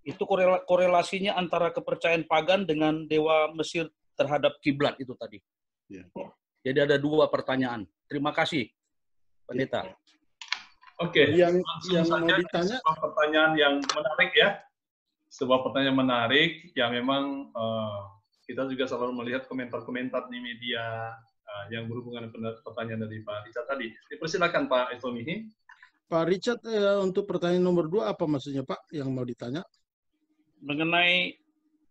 Itu korelasinya antara kepercayaan pagan dengan dewa Mesir terhadap kiblat itu tadi. Ya. Jadi ada dua pertanyaan. Terima kasih, Pendeta. Oke, yang mau ditanya sebuah pertanyaan yang menarik ya. Sebuah pertanyaan menarik yang memang kita juga selalu melihat komentar-komentar di media yang berhubungan dengan pertanyaan dari Pak Richard tadi. Dipersilakan Pak Estomihi. Pak Richard, untuk pertanyaan nomor 2 apa maksudnya Pak yang mau ditanya? Mengenai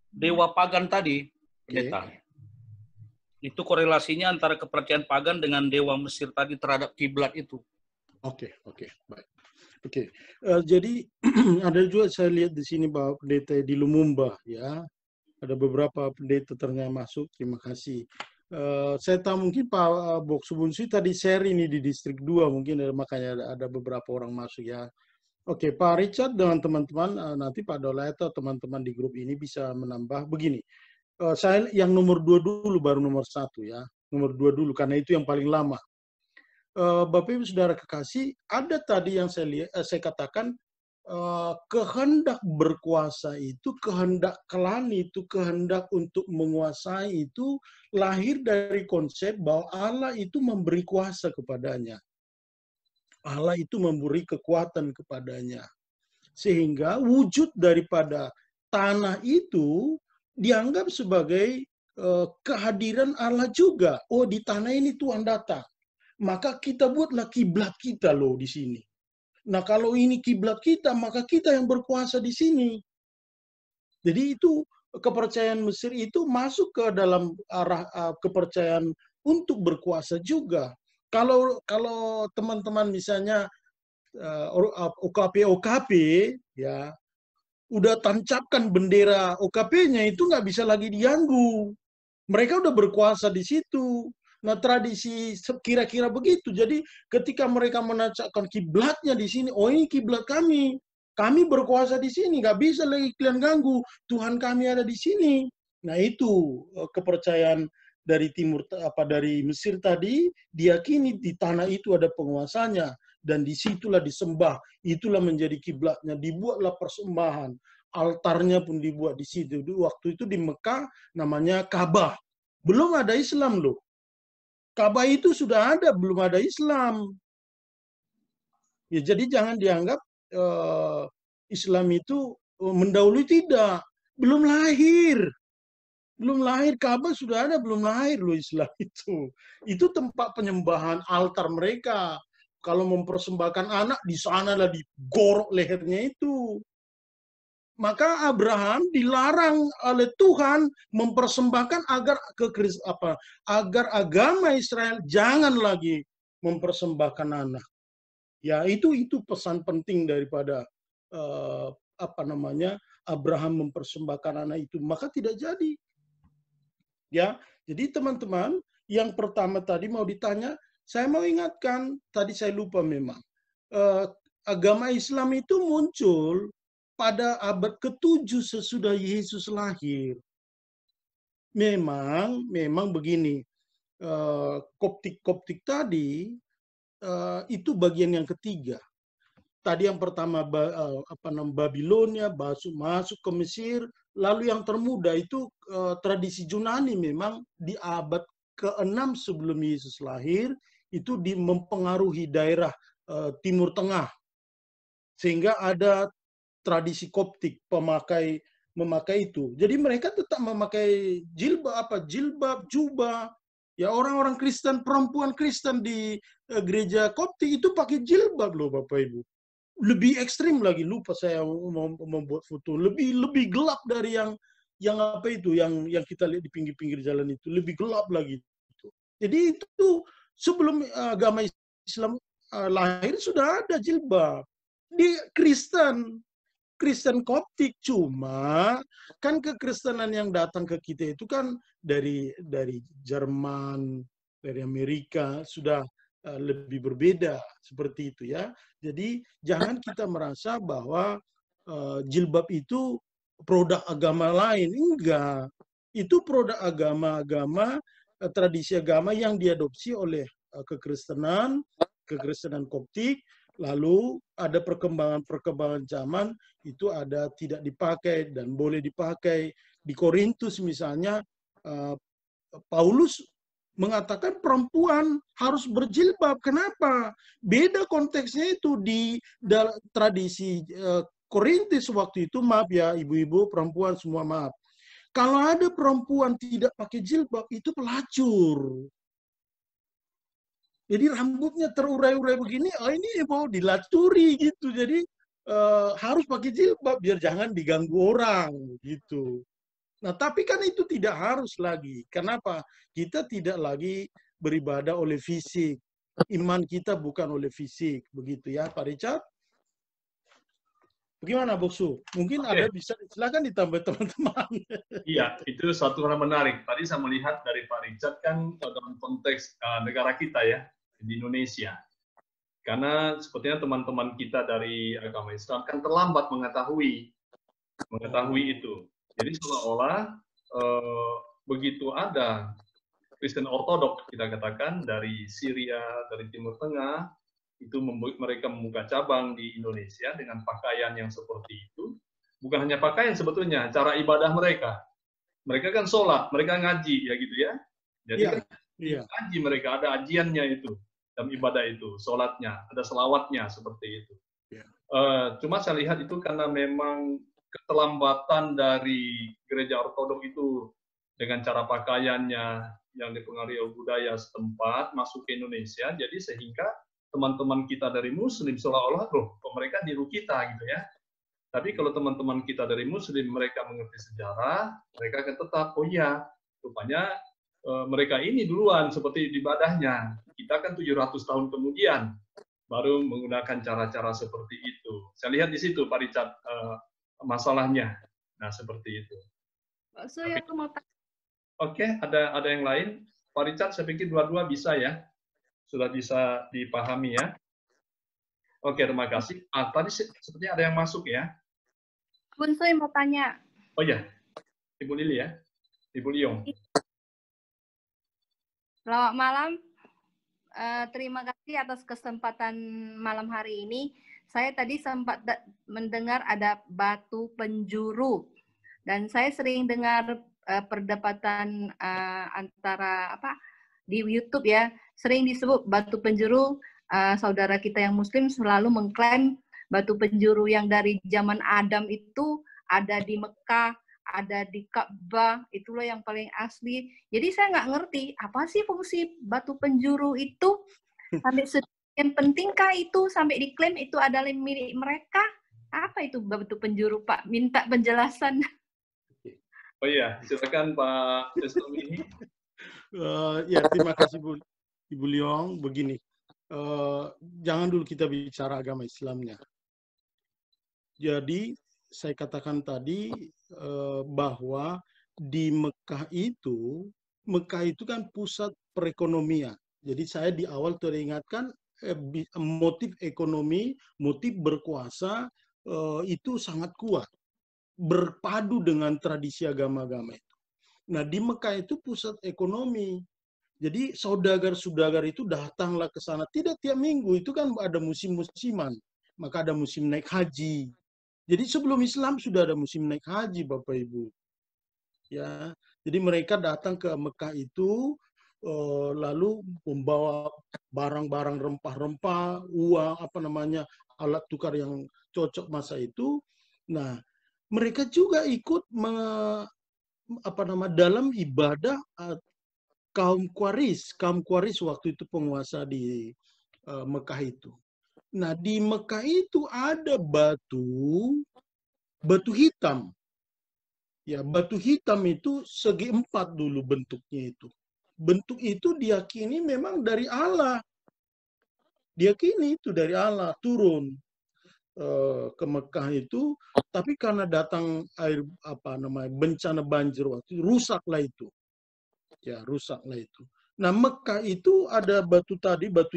dewa pagan tadi, pendeta. Itu korelasinya antara kepercayaan pagan dengan dewa Mesir tadi terhadap kiblat itu. Oke, baik. Jadi ada juga saya lihat di sini bahwa pendeta di Lumumba, ya, ada beberapa pendeta ternyata masuk. Terima kasih. Saya tahu mungkin Pak Boksubunsi tadi share ini di distrik 2, mungkin makanya ada beberapa orang masuk ya. Oke, Pak Richard dengan teman-teman, nanti Pak Dolai atau teman-teman di grup ini bisa menambah begini. Saya yang nomor 2 dulu, baru nomor 1 ya. Nomor 2 dulu, karena itu yang paling lama. Bapak Ibu Saudara kekasih, ada tadi yang saya katakan, kehendak berkuasa itu, kehendak klan itu, kehendak untuk menguasai itu lahir dari konsep bahwa Allah itu memberi kuasa kepadanya. Allah itu memberi kekuatan kepadanya. Sehingga wujud daripada tanah itu dianggap sebagai kehadiran Allah juga. Oh, di tanah ini Tuhan datang. Maka kita buatlah kiblat kita loh di sini. Nah, kalau ini kiblat kita, maka kita yang berkuasa di sini. Jadi itu kepercayaan Mesir itu masuk ke dalam arah kepercayaan untuk berkuasa juga. Kalau teman-teman misalnya OKP ya udah tancapkan bendera OKP-nya itu nggak bisa lagi diganggu. Mereka udah berkuasa di situ. Nah, tradisi kira-kira begitu. Jadi ketika mereka menancapkan kiblatnya di sini, oh ini kiblat kami. Kami berkuasa di sini, nggak bisa lagi kalian ganggu. Tuhan kami ada di sini. Nah, itu kepercayaan dari dari Mesir tadi, diyakini di tanah itu ada penguasanya dan disitulah disembah, itulah menjadi kiblatnya, dibuatlah persembahan, altarnya pun dibuat di situ. Waktu itu di Mekah namanya Ka'bah, belum ada Islam loh. Ka'bah itu sudah ada, belum ada Islam. Ya, jadi jangan dianggap Islam itu mendahului, tidak, belum lahir. Belum lahir, Ka'bah sudah ada, belum lahir loh Islam itu. Itu tempat penyembahan altar mereka. Kalau mempersembahkan anak, di sanalah digorok lehernya itu. Maka Abraham dilarang oleh Tuhan mempersembahkan agar agama Israel jangan lagi mempersembahkan anak. Ya, itu pesan penting daripada Abraham mempersembahkan anak itu. Maka tidak jadi. Ya, jadi teman-teman, yang pertama tadi mau ditanya, saya mau ingatkan, tadi saya lupa memang. Agama Islam itu muncul pada abad ke-7 sesudah Yesus lahir. Memang begini, Koptik tadi itu bagian yang ketiga. Tadi yang pertama Babilonia, masuk ke Mesir, lalu yang termuda itu tradisi Yunani memang di abad ke-6 sebelum Yesus lahir itu mempengaruhi daerah Timur Tengah. Sehingga ada tradisi Koptik memakai itu. Jadi mereka tetap memakai jilbab, jubah. Ya, orang-orang Kristen, perempuan Kristen di gereja Koptik itu pakai jilbab loh Bapak Ibu. Lebih ekstrim lagi, lupa saya membuat foto, lebih gelap dari yang kita lihat di pinggir-pinggir jalan itu, lebih gelap lagi itu. Jadi itu sebelum agama Islam lahir sudah ada jilbab di Kristen Koptik. Cuma kan kekristenan yang datang ke kita itu kan dari Jerman, dari Amerika, sudah lebih berbeda seperti itu ya. Jadi jangan kita merasa bahwa jilbab itu produk agama lain. Enggak. Itu produk agama tradisi agama yang diadopsi oleh kekristenan Koptik. Lalu ada perkembangan zaman itu ada tidak dipakai dan boleh dipakai. Di Korintus misalnya Paulus mengatakan perempuan harus berjilbab. Kenapa? Beda konteksnya itu di tradisi Korintus waktu itu, maaf ya ibu-ibu, perempuan semua maaf. Kalau ada perempuan tidak pakai jilbab, itu pelacur. Jadi rambutnya terurai-urai begini, oh ini mau dilaturi gitu. Jadi harus pakai jilbab biar jangan diganggu orang gitu. Nah, tapi kan itu tidak harus lagi. Kenapa? Kita tidak lagi beribadah oleh fisik. Iman kita bukan oleh fisik, begitu ya, Pak Richard? Bagaimana, Boksu? Mungkin ada bisa, silakan ditambah teman-teman. Iya, itu suatu hal menarik. Tadi saya melihat dari Pak Richard kan dalam konteks negara kita ya, di Indonesia. Karena sepertinya teman-teman kita dari agama Islam kan terlambat mengetahui itu. Jadi seolah-olah begitu ada Kristen Ortodoks kita katakan dari Syria, dari Timur Tengah, itu mereka membuka cabang di Indonesia dengan pakaian yang seperti itu. Bukan hanya pakaian sebetulnya, cara ibadah mereka. Mereka kan sholat, mereka ngaji ya gitu ya. Jadi kan ngaji mereka, ada ajiannya itu dalam ibadah itu, sholatnya, ada selawatnya seperti itu. Cuma saya lihat itu karena memang keterlambatan dari gereja ortodoks itu dengan cara pakaiannya yang dipengaruhi oleh budaya setempat masuk ke Indonesia, jadi sehingga teman-teman kita dari Muslim seolah-olah loh, kok mereka niru kita gitu ya. Tapi kalau teman-teman kita dari Muslim mereka mengerti sejarah, mereka akan tetap oh iya, rupanya mereka ini duluan seperti ibadahnya. Kita kan 700 tahun kemudian baru menggunakan cara-cara seperti itu. Saya lihat di situ Pak Richard masalahnya. Nah, seperti itu. Oke, ada yang lain? Pak Richard, saya pikir dua-dua bisa ya. Sudah bisa dipahami ya. Oke, terima kasih. Tadi sepertinya ada yang masuk ya. Bun Soy mau tanya. Oh ya, Ibu Lili ya. Ibu Liong. Selamat malam. Terima kasih atas kesempatan malam hari ini. Saya tadi sempat mendengar ada batu penjuru. Dan saya sering dengar perdebatan antara di YouTube ya. Sering disebut batu penjuru. Saudara kita yang Muslim selalu mengklaim batu penjuru yang dari zaman Adam itu ada di Mekah, ada di Ka'bah, itulah yang paling asli. Jadi saya nggak ngerti, apa sih fungsi batu penjuru itu? Sampai sekian pentingkah itu, sampai diklaim itu adalah milik mereka? Apa itu batu penjuru, Pak? Minta penjelasan. Oh iya, silakan Pak Destomini. Ya, terima kasih Ibu Liong. Begini, jangan dulu kita bicara agama Islamnya. Jadi, saya katakan tadi bahwa di Mekah itu kan pusat perekonomian. Jadi saya di awal teringatkan motif ekonomi, motif berkuasa itu sangat kuat. Berpadu dengan tradisi agama-agama itu. Nah di Mekah itu pusat ekonomi. Jadi saudagar-saudagar itu datanglah ke sana. Tidak tiap minggu, itu kan ada musim-musiman. Maka ada musim naik haji. Jadi sebelum Islam sudah ada musim naik haji, Bapak Ibu. Ya, jadi mereka datang ke Mekah itu lalu membawa barang-barang rempah-rempah, uang, alat tukar yang cocok masa itu. Nah, mereka juga ikut dalam ibadah kaum Quraisy waktu itu penguasa di Mekah itu. Nah, di Mekah itu ada batu hitam. Ya, batu hitam itu segi 4 dulu bentuknya itu. Bentuk itu diyakini memang dari Allah. Diyakini itu dari Allah turun ke Mekah itu, tapi karena datang air bencana banjir waktu itu, rusaklah itu. Ya, rusaklah itu. Nah, Mekah itu ada batu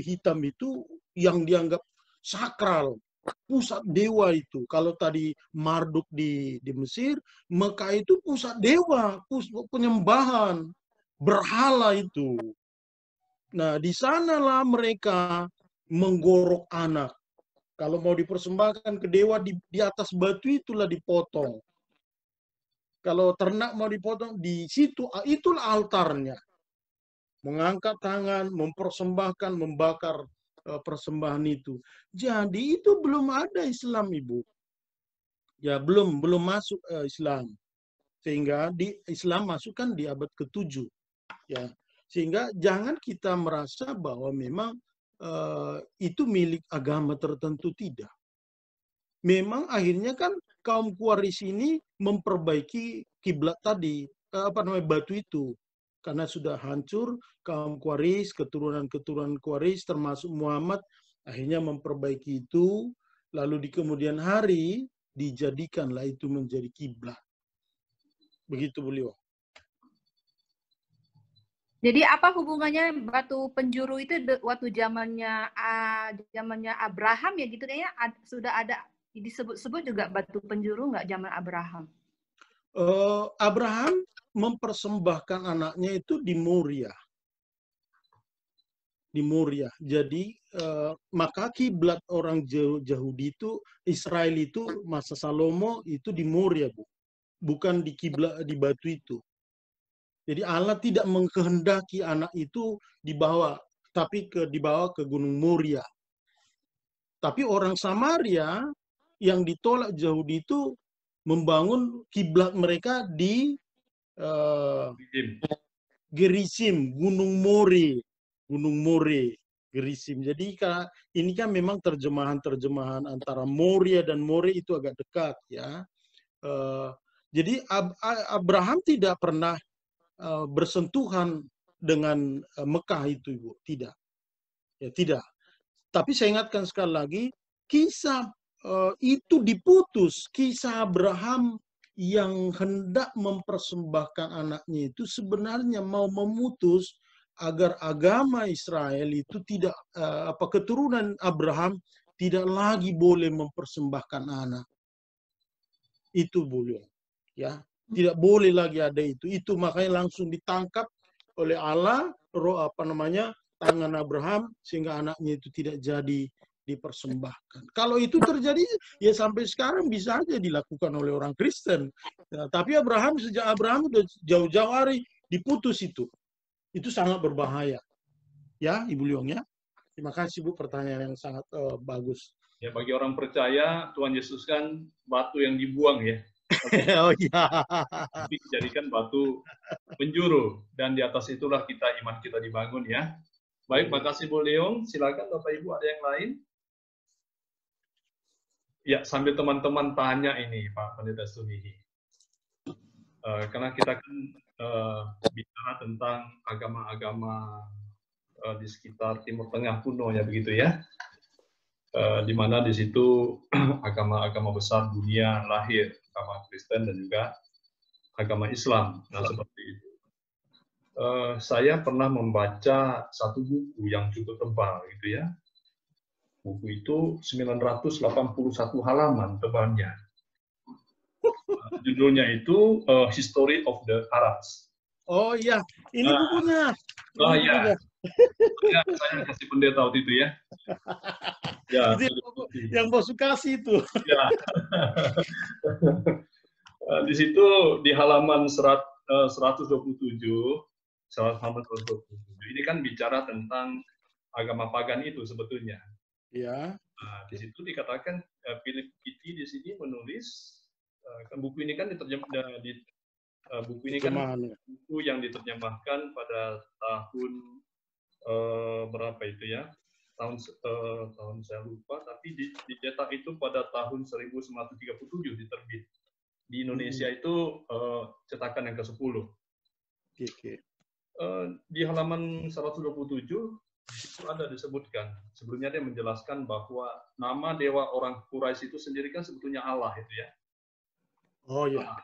hitam itu yang dianggap sakral, pusat dewa itu. Kalau tadi Marduk di Mesir, Mekah itu pusat dewa, pusat penyembahan, berhala itu. Nah, di sanalah mereka menggorok anak. Kalau mau dipersembahkan ke dewa, di atas batu itulah dipotong. Kalau ternak mau dipotong, di situ, itulah altarnya. Mengangkat tangan, mempersembahkan, membakar persembahan itu. Jadi itu belum ada Islam, Ibu. Ya, belum masuk Islam. Sehingga di Islam masuk kan di abad ke-7. Ya. Sehingga jangan kita merasa bahwa memang itu milik agama tertentu, tidak. Memang akhirnya kan kaum Quraisy ini memperbaiki kiblat tadi, batu itu. Karena sudah hancur, kaum Quraisy, keturunan-keturunan Quraisy termasuk Muhammad akhirnya memperbaiki itu, lalu di kemudian hari dijadikanlah itu menjadi kiblat. Begitu beliau. Jadi apa hubungannya batu penjuru itu waktu zamannya Abraham ya gitu kayaknya sudah ada disebut-sebut juga batu penjuru nggak zaman Abraham? Abraham mempersembahkan anaknya itu di Moria. Di Moria. Jadi maka kiblat orang Yahudi itu, Israel itu masa Salomo itu di Moria, Bu. Bukan di kiblat di batu itu. Jadi Allah tidak mengkehendaki anak itu dibawa, tapi dibawa ke Gunung Moria. Tapi orang Samaria yang ditolak Yahudi itu membangun kiblat mereka di Gerizim, Gunung More, Gerizim. Jadi ini kan memang terjemahan antara Moria dan More itu agak dekat, ya. Jadi Abraham tidak pernah bersentuhan dengan Mekah itu, Ibu. Tidak. Ya, tidak. Tapi saya ingatkan sekali lagi, kisah itu diputus. Kisah Abraham yang hendak mempersembahkan anaknya itu sebenarnya mau memutus agar agama Israel itu tidak, keturunan Abraham tidak lagi boleh mempersembahkan anak. Itu boleh. Ya. Tidak boleh lagi ada itu. Itu makanya langsung ditangkap oleh Allah, tangan Abraham, sehingga anaknya itu tidak jadi dipersembahkan. Kalau itu terjadi, ya sampai sekarang bisa aja dilakukan oleh orang Kristen. Ya, tapi sejak Abraham udah jauh-jauh hari diputus itu. Itu sangat berbahaya. Ya, Ibu Liong, ya. Terima kasih, Bu, pertanyaan yang sangat bagus. Ya, bagi orang percaya, Tuhan Yesus kan batu yang dibuang, ya. Oh iya. Tapi dijadikan batu penjuru, dan di atas itulah iman kita dibangun, ya. Baik, makasih Bu Leong. Silakan Bapak Ibu, ada yang lain? Ya, sambil teman-teman tanya ini Pak Pendeta Sumihi. Karena kita kan bicara tentang agama-agama di sekitar Timur Tengah kuno, ya begitu ya. Di mana di situ agama-agama besar dunia lahir, agama Kristen dan juga agama Islam. Nah, seperti itu. Saya pernah membaca satu buku yang cukup tebal, gitu ya. Buku itu 981 halaman tebalnya. Judulnya itu History of the Arabs. Oh iya, ini bukunya. Oh iya. Saya kasih pendeta waktu itu, ya. Ya, yang bos kasih itu. Ya. Di situ di halaman 127, ini kan bicara tentang agama pagan itu sebetulnya. Ya. Nah, di situ dikatakan Philip Kitty di sini menulis buku ini kan buku yang diterjemahkan pada tahun berapa itu ya? Tahun saya lupa, tapi dicetak itu pada tahun 1937 diterbit. Di Indonesia itu cetakan yang ke-10. Okay. Di halaman 127 itu ada disebutkan. Sebelumnya dia menjelaskan bahwa nama dewa orang Quraisy itu sendiri kan sebetulnya Allah itu ya. Oh ya.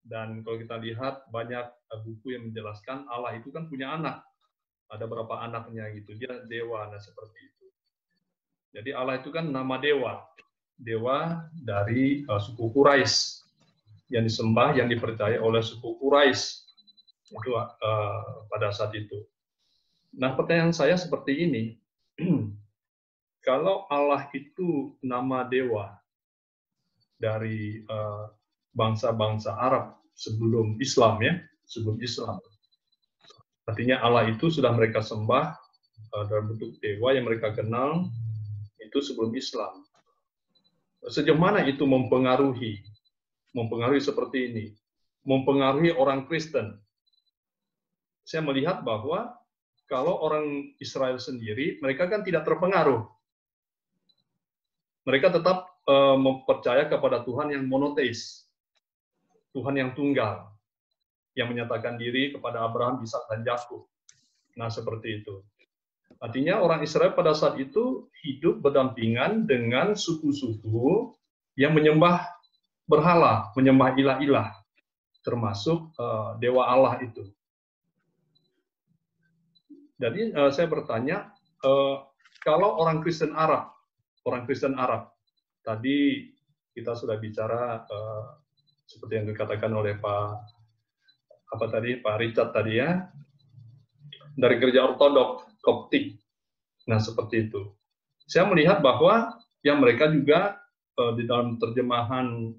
Dan kalau kita lihat banyak buku yang menjelaskan Allah itu kan punya anak. Ada berapa anaknya gitu. Dia dewa, nah seperti itu. Jadi Allah itu kan nama dewa. Dewa dari suku Quraisy. Yang disembah, yang dipercaya oleh suku Quraisy. Itu pada saat itu. Nah, pertanyaan saya seperti ini. Kalau Allah itu nama dewa dari bangsa-bangsa Arab sebelum Islam ya, sebelum Islam. Artinya Allah itu sudah mereka sembah dalam bentuk dewa yang mereka kenal itu sebelum Islam. Sejauh mana itu mempengaruhi seperti ini, mempengaruhi orang Kristen? Saya melihat bahwa kalau orang Israel sendiri, mereka kan tidak terpengaruh. Mereka tetap mempercaya kepada Tuhan yang monoteis, Tuhan yang tunggal, yang menyatakan diri kepada Abraham, Ishak, dan Yakub. Nah, seperti itu. Artinya orang Israel pada saat itu hidup berdampingan dengan suku-suku yang menyembah berhala, menyembah ilah-ilah, termasuk dewa Allah itu. Jadi saya bertanya, kalau orang Kristen Arab, tadi kita sudah bicara seperti yang dikatakan oleh Pak Richard tadi ya, dari gereja ortodok Koptik. Nah, seperti itu. Saya melihat bahwa yang mereka juga di dalam terjemahan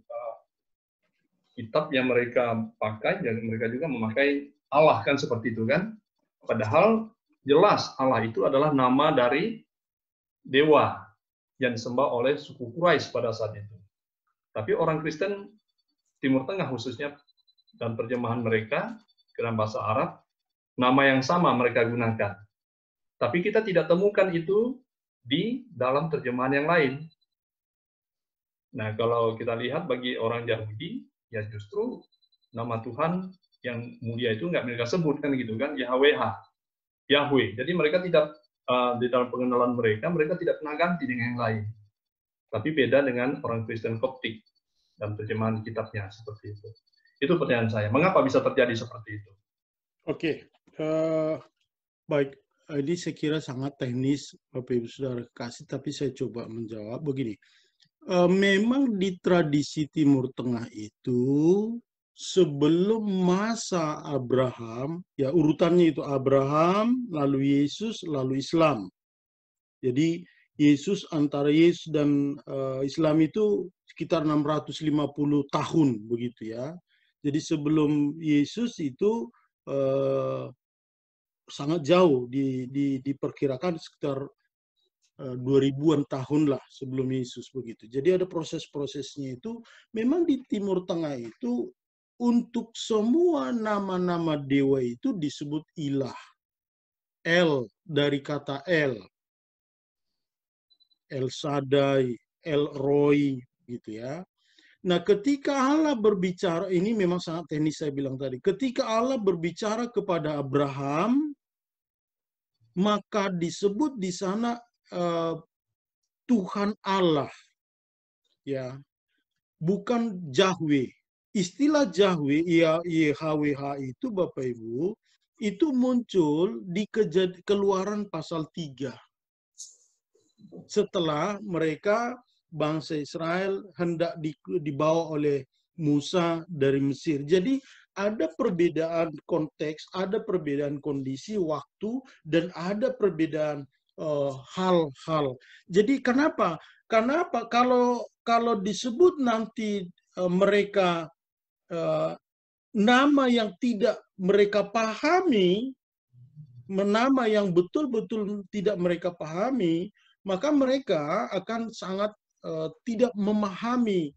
kitab yang mereka pakai, dan mereka juga memakai Allah kan seperti itu kan. Padahal jelas Allah itu adalah nama dari dewa yang disembah oleh suku Quraisy pada saat itu. Tapi orang Kristen Timur Tengah khususnya dan terjemahan mereka dalam bahasa Arab, nama yang sama mereka gunakan. Tapi kita tidak temukan itu di dalam terjemahan yang lain. Nah, kalau kita lihat bagi orang Yahudi, ya justru nama Tuhan yang mulia itu nggak mereka sebutkan gitu kan, Yahweh. Jadi mereka tidak di dalam pengenalan mereka tidak pernah ganti dengan yang lain. Tapi beda dengan orang Kristen Koptik dan terjemahan kitabnya seperti itu. Itu pertanyaan saya. Mengapa bisa terjadi seperti itu? Oke, baik. Ini saya kira sangat teknis, Bapak Ibu Saudara kasih, tapi saya coba menjawab begini. Memang di tradisi Timur Tengah itu sebelum masa Abraham, ya urutannya itu Abraham, lalu Yesus, lalu Islam. Jadi antara Yesus dan Islam itu sekitar 650 tahun begitu ya. Jadi sebelum Yesus itu sangat jauh, diperkirakan sekitar 2000-an tahun lah sebelum Yesus begitu. Jadi ada proses-prosesnya itu. Memang di Timur Tengah itu untuk semua nama-nama dewa itu disebut ilah. El dari kata El Shaddai, El Roy gitu ya. Nah, ketika Allah berbicara, ini memang sangat teknis saya bilang tadi. Ketika Allah berbicara kepada Abraham, maka disebut di sana Tuhan Allah, ya, bukan Yahweh. Istilah Yahweh, YHWH itu Bapak Ibu, itu muncul di Keluaran pasal 3. Setelah mereka bangsa Israel hendak dibawa oleh Musa dari Mesir. Jadi ada perbedaan konteks, ada perbedaan kondisi, waktu, dan ada perbedaan hal-hal. Jadi kenapa? Kalau disebut nanti mereka nama yang tidak mereka pahami, nama yang betul-betul tidak mereka pahami, maka mereka akan sangat tidak memahami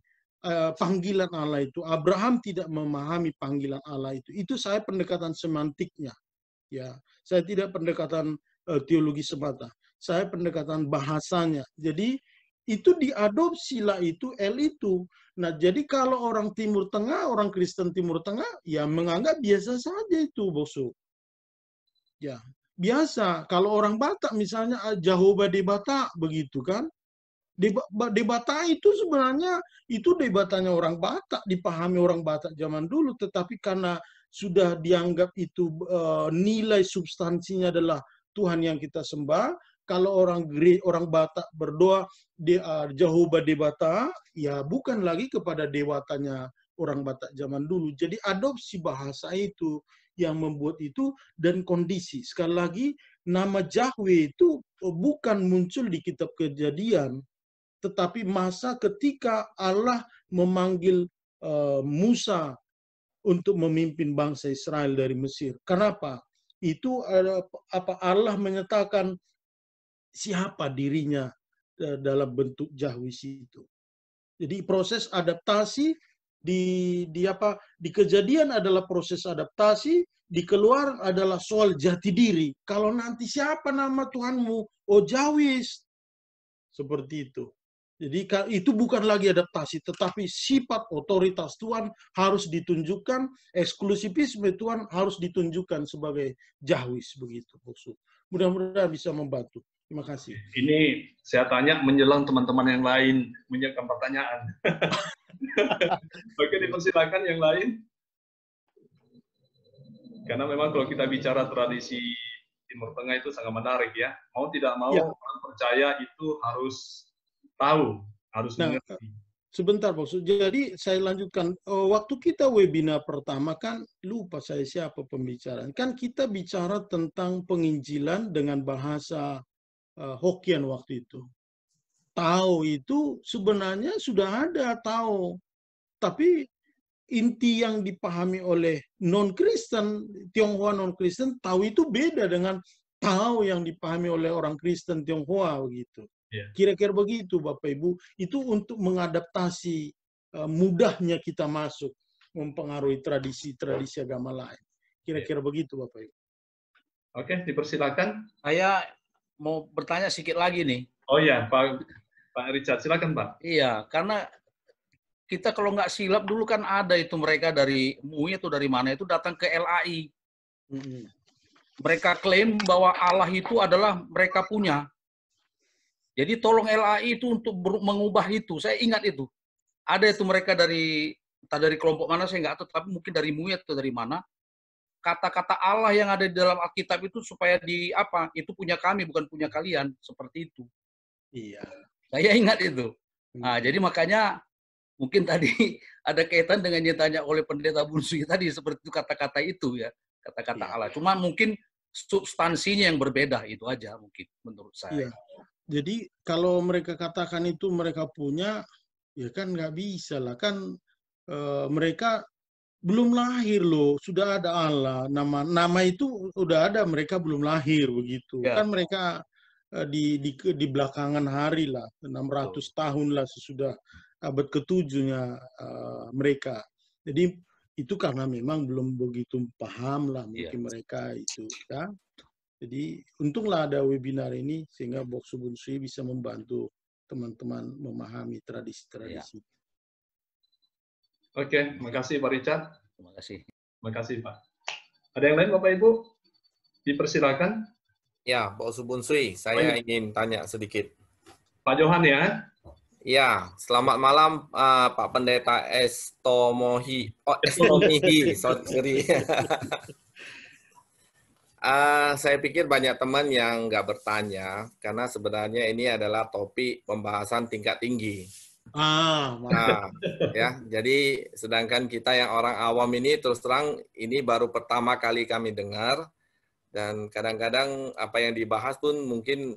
panggilan Allah itu. Abraham tidak memahami panggilan Allah itu. Itu saya pendekatan semantiknya. Ya, saya tidak pendekatan teologi semata. Saya pendekatan bahasanya. Jadi itu diadopsilah itu El itu. Nah, jadi kalau orang Timur Tengah, orang Kristen Timur Tengah, ya menganggap biasa saja itu, Bosok. Ya, biasa. Kalau orang Batak misalnya Jehovah de Batak begitu kan. De Batak itu sebenarnya itu debatanya orang Batak, dipahami orang Batak zaman dulu, tetapi karena sudah dianggap itu nilai substansinya adalah Tuhan yang kita sembah. Kalau orang Batak berdoa Jehovah de Batak, ya bukan lagi kepada dewatanya orang Batak zaman dulu. Jadi adopsi bahasa itu yang membuat itu, dan kondisi. Sekali lagi, nama Yahweh itu bukan muncul di kitab Kejadian, tetapi masa ketika Allah memanggil Musa untuk memimpin bangsa Israel dari Mesir. Kenapa? Itu Allah menyatakan siapa dirinya dalam bentuk Yahweh itu. Jadi proses adaptasi di Kejadian adalah proses adaptasi, dikeluar adalah soal jati diri. Kalau nanti siapa nama Tuhanmu? Oh Jawis. Seperti itu. Jadi itu bukan lagi adaptasi, tetapi sifat otoritas Tuhan harus ditunjukkan, eksklusivisme Tuhan harus ditunjukkan sebagai Jahwis begitu, maksud. Mudah-mudahan bisa membantu. Terima kasih. Ini saya tanya menjelang teman-teman yang lain menyiapkan pertanyaan. Oke, dipersilakan yang lain. Karena memang kalau kita bicara tradisi Timur Tengah itu sangat menarik ya. Mau tidak mau orang percaya itu harus tahu, harus mengerti. Sebentar, Bos. Jadi saya lanjutkan. Waktu kita webinar pertama kan, lupa saya siapa pembicaraan. Kan kita bicara tentang penginjilan dengan bahasa Hokkien waktu itu. Tahu itu sebenarnya sudah ada tahu. Tapi inti yang dipahami oleh non-Kristen, Tionghoa non-Kristen, tahu itu beda dengan tahu yang dipahami oleh orang Kristen Tionghoa begitu. Kira-kira begitu Bapak Ibu, itu untuk mengadaptasi mudahnya kita masuk mempengaruhi tradisi-tradisi agama lain. Kira-kira begitu Bapak Ibu. Oke, dipersilakan. Saya mau bertanya sedikit lagi nih. Oh ya, Pak Richard, silakan Pak. Iya, karena kita kalau nggak silap dulu kan ada itu mereka dari MUI atau dari mana itu datang ke LAI. Mereka klaim bahwa Allah itu adalah mereka punya. Jadi tolong LAI itu untuk mengubah itu. Saya ingat itu. Ada itu mereka dari entah dari kelompok mana saya nggak tahu, tapi mungkin dari MUI atau dari mana. Kata-kata Allah yang ada di dalam Alkitab itu supaya itu punya kami bukan punya kalian, seperti itu. Iya. Saya ingat itu. Nah, jadi makanya mungkin tadi ada kaitan dengan yang ditanya oleh pendeta Bunsui tadi, seperti itu kata-kata itu ya, kata-kata Allah. Cuma mungkin substansinya yang berbeda, itu aja mungkin menurut saya. Iya. Jadi kalau mereka katakan itu mereka punya, ya kan nggak bisa lah. Kan mereka belum lahir loh, sudah ada Allah. Nama itu udah ada, mereka belum lahir begitu. Ya. Kan mereka di belakangan hari lah, 600 tahun lah sesudah abad ke-7-nya mereka. Jadi itu karena memang belum begitu paham lah mungkin mereka itu ya. Jadi untunglah ada webinar ini sehingga Box Bunsui bisa membantu teman-teman memahami tradisi-tradisi. Oke, terima kasih Pak Richard. Terima kasih. Terima kasih Pak. Ada yang lain Bapak Ibu? Dipersilakan. Ya, Pak Bunsui, saya ingin tanya sedikit. Pak Johan ya? Ya, selamat malam Pak Pendeta Estomihi. Sorry. Saya pikir banyak teman yang nggak bertanya, karena sebenarnya ini adalah topik pembahasan tingkat tinggi. Ya, jadi sedangkan kita yang orang awam ini terus terang ini baru pertama kali kami dengar, dan kadang-kadang apa yang dibahas pun mungkin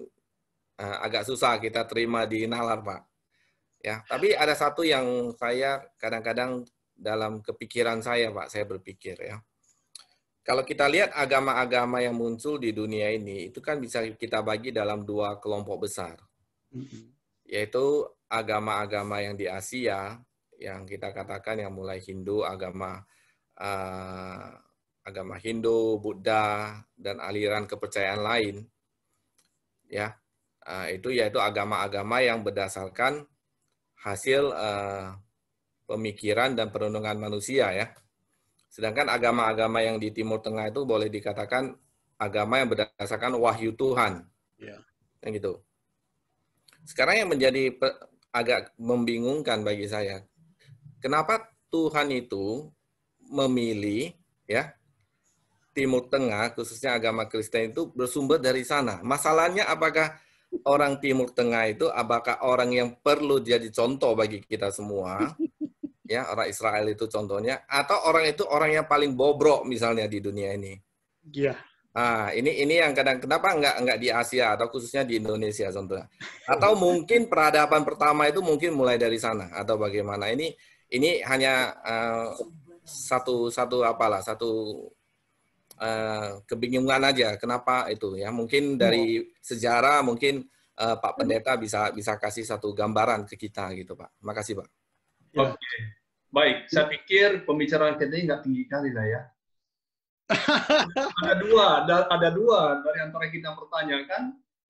agak susah kita terima di nalar, Pak. Ya, tapi ada satu yang saya kadang-kadang dalam kepikiran saya, Pak, saya berpikir ya. Kalau kita lihat agama-agama yang muncul di dunia ini, itu kan bisa kita bagi dalam dua kelompok besar. Yaitu agama-agama yang di Asia, yang kita katakan yang mulai Hindu, agama Hindu, Buddha, dan aliran kepercayaan lain. Ya, itu yaitu agama-agama yang berdasarkan hasil pemikiran dan perenungan manusia ya. Sedangkan agama-agama yang di Timur Tengah itu boleh dikatakan agama yang berdasarkan wahyu Tuhan. Yang gitu. Sekarang yang menjadi agak membingungkan bagi saya, kenapa Tuhan itu memilih ya Timur Tengah, khususnya agama Kristen itu bersumber dari sana. Masalahnya apakah orang Timur Tengah itu apakah orang yang perlu jadi contoh bagi kita semua? Ya, orang Israel itu contohnya, atau orang itu orang yang paling bobrok misalnya di dunia ini. Iya. Ini yang kenapa enggak di Asia atau khususnya di Indonesia contohnya. Atau mungkin peradaban pertama itu mungkin mulai dari sana atau bagaimana. Ini hanya satu kebingungan aja kenapa itu ya. Mungkin dari sejarah mungkin Pak Pendeta bisa kasih satu gambaran ke kita gitu, Pak. Makasih, Pak. Oke, baik. Saya pikir pembicaraan kita ini nggak tinggi kali lah ya. Ada dua dari antara kita yang pertanyakan,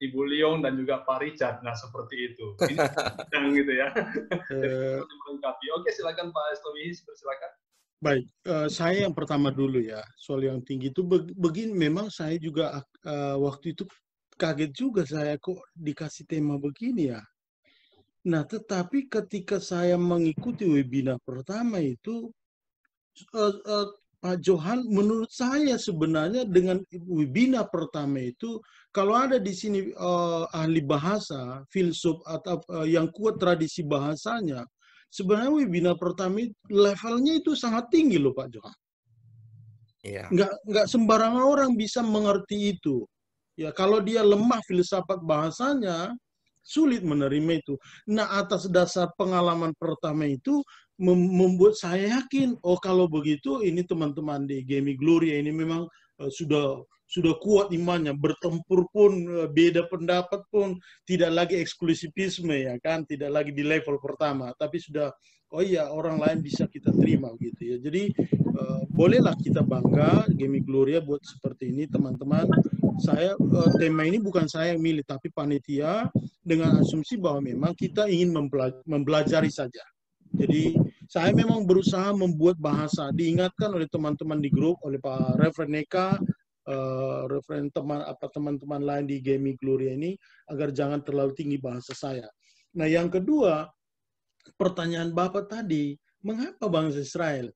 Ibu Leong dan juga Pak Richard. Nah, seperti itu. Ini sedang gitu ya. Jadi, melengkapi. Oke, silakan Pak Estomi, silakan. Baik, saya yang pertama dulu ya, soal yang tinggi itu begini, memang saya juga waktu itu kaget juga saya kok dikasih tema begini ya. Nah, tetapi ketika saya mengikuti webinar pertama itu, Pak Johan, menurut saya sebenarnya dengan webinar pertama itu, kalau ada di sini ahli bahasa, filsuf atau yang kuat tradisi bahasanya, sebenarnya webinar pertama levelnya itu sangat tinggi loh Pak Johan. Iya. Nggak sembarangan orang bisa mengerti itu. Ya, kalau dia lemah filsafat bahasanya, sulit menerima itu. Nah, atas dasar pengalaman pertama itu membuat saya yakin, oh kalau begitu ini teman-teman di Gemi Gloria ini memang sudah kuat imannya, bertempur pun beda pendapat pun tidak lagi eksklusivisme ya kan, tidak lagi di level pertama, tapi sudah oh iya orang lain bisa kita terima gitu ya. Jadi bolehlah kita bangga Gemi Gloria buat seperti ini teman-teman. Saya tema ini bukan saya yang milih tapi panitia dengan asumsi bahwa memang kita ingin mempelajari saja. Jadi saya memang berusaha membuat bahasa, diingatkan oleh teman-teman di grup, oleh Pak Reverend Neka, Reverend teman-teman lain di Gemi Gloria ini, agar jangan terlalu tinggi bahasa saya. Nah yang kedua, pertanyaan Bapak tadi, mengapa bangsa Israel?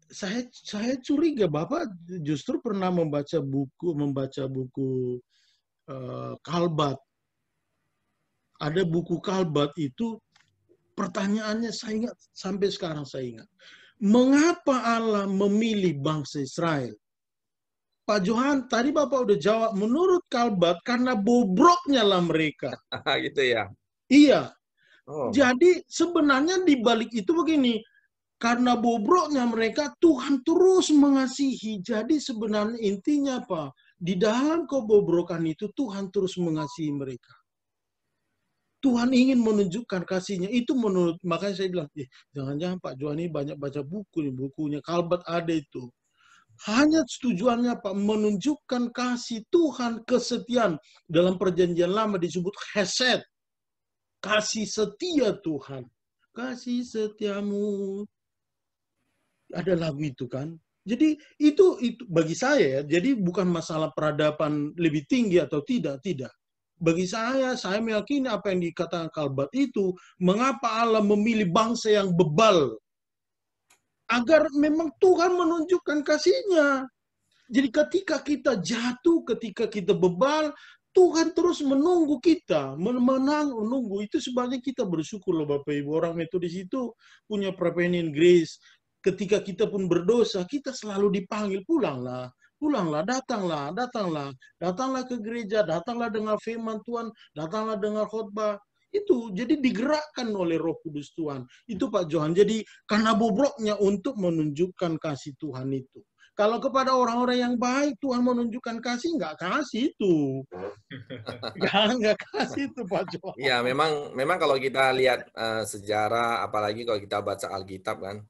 Saya curiga Bapak justru pernah membaca buku Kalbat. Ada buku Kalbat itu, pertanyaannya saya ingat, sampai sekarang saya ingat. Mengapa Allah memilih bangsa Israel? Pak Johan, tadi Bapak udah jawab, menurut Kalbat, karena bobroknya lah mereka. Gitu ya? Iya. Oh. Jadi sebenarnya di balik itu begini, karena bobroknya mereka, Tuhan terus mengasihi. Jadi sebenarnya intinya apa? Di dalam kebobrokan itu, Tuhan terus mengasihi mereka. Tuhan ingin menunjukkan kasihnya. Itu menurut, makanya saya bilang, jangan-jangan Pak Johan ini banyak baca buku nih, bukunya Kalbat ada itu. Hanya tujuannya Pak, menunjukkan kasih Tuhan, kesetiaan. Dalam perjanjian lama disebut hesed. Kasih setia Tuhan. Kasih setiamu. Ada lagu itu kan. Jadi itu bagi saya ya, jadi bukan masalah peradaban lebih tinggi atau tidak. Bagi saya meyakini apa yang dikatakan Kalbat itu, mengapa Allah memilih bangsa yang bebal. Agar memang Tuhan menunjukkan kasih-Nya. Jadi ketika kita jatuh, ketika kita bebal, Tuhan terus menunggu kita, menunggu. Itu sebabnya kita bersyukur loh Bapak Ibu. Orang Metodis itu punya perpenian grace. Ketika kita pun berdosa, kita selalu dipanggil, pulanglah, datanglah ke gereja, datanglah dengar firman Tuhan, datanglah dengar khotbah. Itu jadi digerakkan oleh Roh Kudus Tuhan. Itu Pak Johan. Jadi karena bobroknya untuk menunjukkan kasih Tuhan itu. Kalau kepada orang-orang yang baik Tuhan menunjukkan kasih, nggak kasih itu. Nggak kasih itu Pak Johan. Ya, memang kalau kita lihat sejarah, apalagi kalau kita baca Alkitab kan,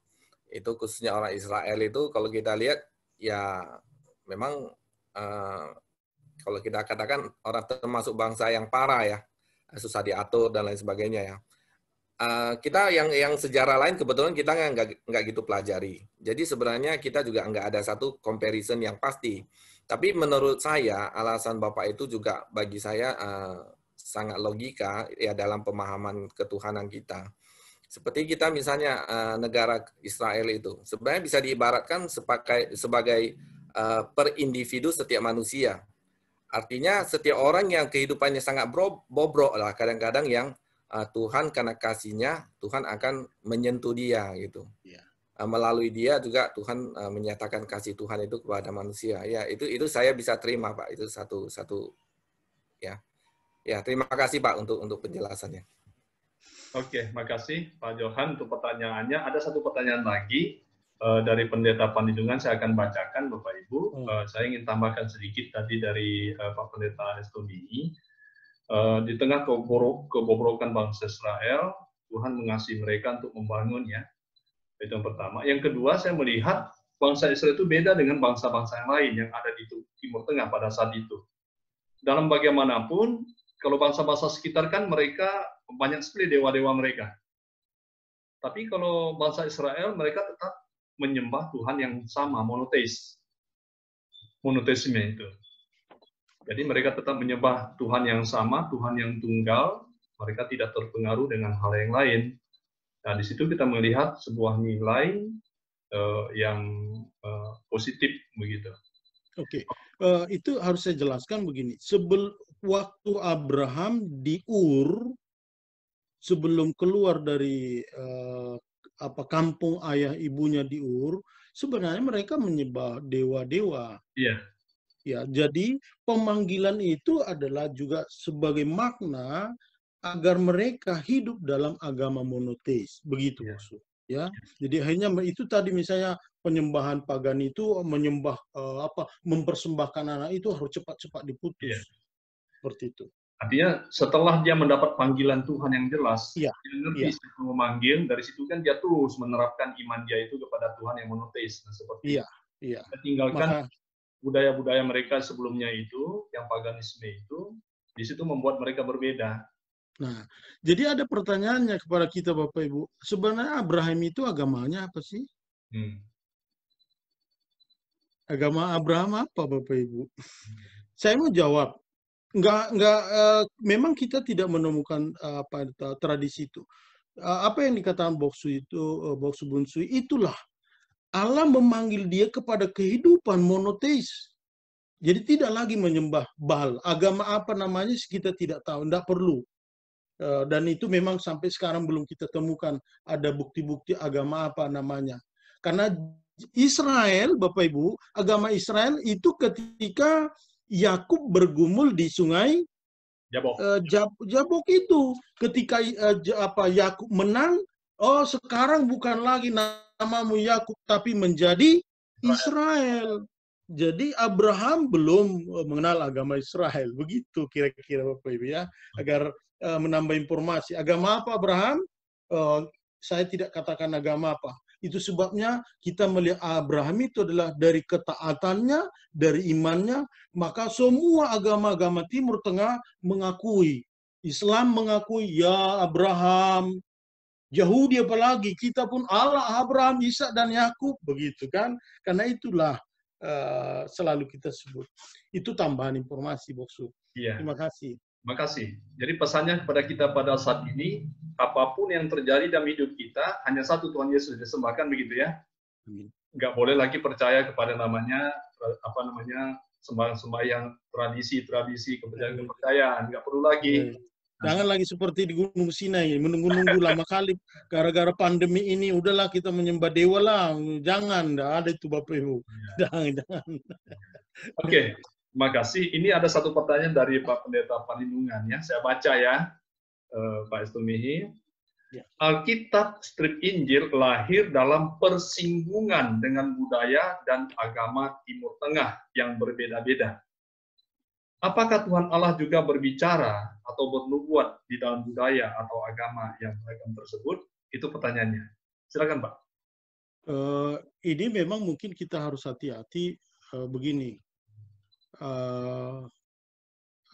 itu khususnya orang Israel itu kalau kita lihat ya memang kalau kita katakan orang termasuk bangsa yang parah ya, susah diatur dan lain sebagainya ya. Kita yang sejarah lain kebetulan kita nggak gitu pelajari. Jadi sebenarnya kita juga nggak ada satu comparison yang pasti. Tapi menurut saya alasan Bapak itu juga bagi saya sangat logika ya dalam pemahaman ketuhanan kita. Seperti kita misalnya negara Israel itu sebenarnya bisa diibaratkan sebagai per individu setiap manusia. Artinya setiap orang yang kehidupannya sangat bobrok lah kadang-kadang yang Tuhan karena kasih-Nya Tuhan akan menyentuh dia gitu. Yeah. Melalui dia juga Tuhan menyatakan kasih Tuhan itu kepada manusia. Ya itu saya bisa terima Pak. Itu satu ya. Ya terima kasih Pak untuk penjelasannya. Oke, makasih Pak Johan untuk pertanyaannya. Ada satu pertanyaan lagi dari Pendeta Pandidungan, saya akan bacakan Bapak Ibu. Saya ingin tambahkan sedikit tadi dari Pak Pendeta Estomi. Di tengah kebobrokan bangsa Israel, Tuhan mengasihi mereka untuk membangunnya. Itu yang pertama. Yang kedua, saya melihat bangsa Israel itu beda dengan bangsa-bangsa yang lain yang ada di Timur Tengah pada saat itu. Dalam bagaimanapun, kalau bangsa-bangsa sekitar kan mereka banyak sekali dewa-dewa mereka. Tapi kalau bangsa Israel, mereka tetap menyembah Tuhan yang sama, monoteis. Monoteisme itu. Jadi mereka tetap menyembah Tuhan yang sama, Tuhan yang tunggal. Mereka tidak terpengaruh dengan hal yang lain. Nah, di situ kita melihat sebuah nilai yang positif begitu. Oke, itu harus saya jelaskan begini. Waktu Abraham di Ur, sebelum keluar dari kampung ayah ibunya di Ur, sebenarnya mereka menyembah dewa-dewa. Iya. Ya, jadi pemanggilan itu adalah juga sebagai makna agar mereka hidup dalam agama monoteis, begitu maksud. Ya, jadi hanya itu tadi misalnya penyembahan pagan itu menyembah mempersembahkan anak itu harus cepat-cepat diputus, seperti itu. Artinya setelah dia mendapat panggilan Tuhan yang jelas, dia ngerti siapa memanggil, dari situ kan dia terus menerapkan iman dia itu kepada Tuhan yang monoteis. Nah, seperti itu. Dia tinggalkan budaya-budaya mereka sebelumnya itu, yang paganisme itu, di situ membuat mereka berbeda. Nah, jadi ada pertanyaannya kepada kita Bapak Ibu. Sebenarnya Abraham itu agamanya apa sih? Agama Abraham apa Bapak Ibu? Saya mau jawab. Memang kita tidak menemukan tradisi itu. Apa yang dikatakan Boksu Bunsui, itulah Allah memanggil dia kepada kehidupan monoteis. Jadi tidak lagi menyembah Baal. Agama apa namanya kita tidak tahu, tidak perlu. Dan itu memang sampai sekarang belum kita temukan ada bukti-bukti agama apa namanya. Karena Israel, Bapak Ibu, agama Israel itu ketika Yakub bergumul di sungai Jabok itu, ketika Yakub menang, oh sekarang bukan lagi namamu Yakub tapi menjadi Israel. Jadi Abraham belum mengenal agama Israel, begitu kira-kira Bapak Ibu ya. Agar menambah informasi, agama apa Abraham? Saya tidak katakan agama apa. Itu sebabnya kita melihat Abraham itu adalah dari ketaatannya, dari imannya, maka semua agama-agama Timur Tengah mengakui. Islam mengakui, ya Abraham. Yahudi apalagi, kita pun Allah, Abraham, Ishak dan Yakub, begitu kan? Karena itulah selalu kita sebut. Itu tambahan informasi, Boksu. Iya. Terima kasih. Terima kasih. Jadi pesannya kepada kita pada saat ini, apapun yang terjadi dalam hidup kita, hanya satu Tuhan Yesus disembahkan, begitu ya. Nggak boleh lagi percaya kepada namanya sembahyang tradisi kepercayaan, nggak perlu lagi. Jangan lagi seperti di Gunung Sinai, menunggu-nunggu lama kali gara-gara pandemi ini, udahlah kita menyembah dewa lah. Jangan, nggak ada itu Bapak Ibu. Jangan. Oke. Terima kasih. Ini ada satu pertanyaan dari Pak Pendeta Panlindungan ya. Saya baca ya, Pak Estumihi. Alkitab strip Injil lahir dalam persinggungan dengan budaya dan agama Timur Tengah yang berbeda-beda. Apakah Tuhan Allah juga berbicara atau bernubuat di dalam budaya atau agama yang beragam tersebut? Itu pertanyaannya. Silakan Pak. Ini memang mungkin kita harus hati-hati begini.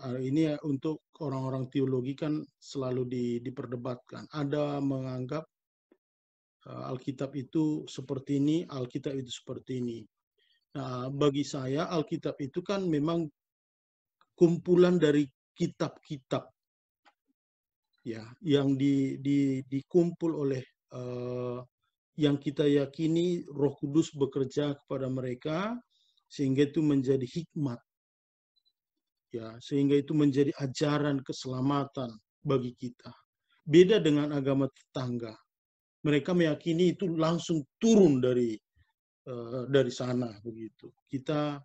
Ini untuk orang-orang teologi kan selalu diperdebatkan. Ada menganggap Alkitab itu seperti ini, Alkitab itu seperti ini. Nah, bagi saya Alkitab itu kan memang kumpulan dari kitab-kitab ya, yang dikumpul oleh yang kita yakini Roh Kudus bekerja kepada mereka sehingga itu menjadi hikmat. Ya, sehingga itu menjadi ajaran keselamatan bagi kita. Beda dengan agama tetangga. Mereka meyakini itu langsung turun dari sana begitu. Kita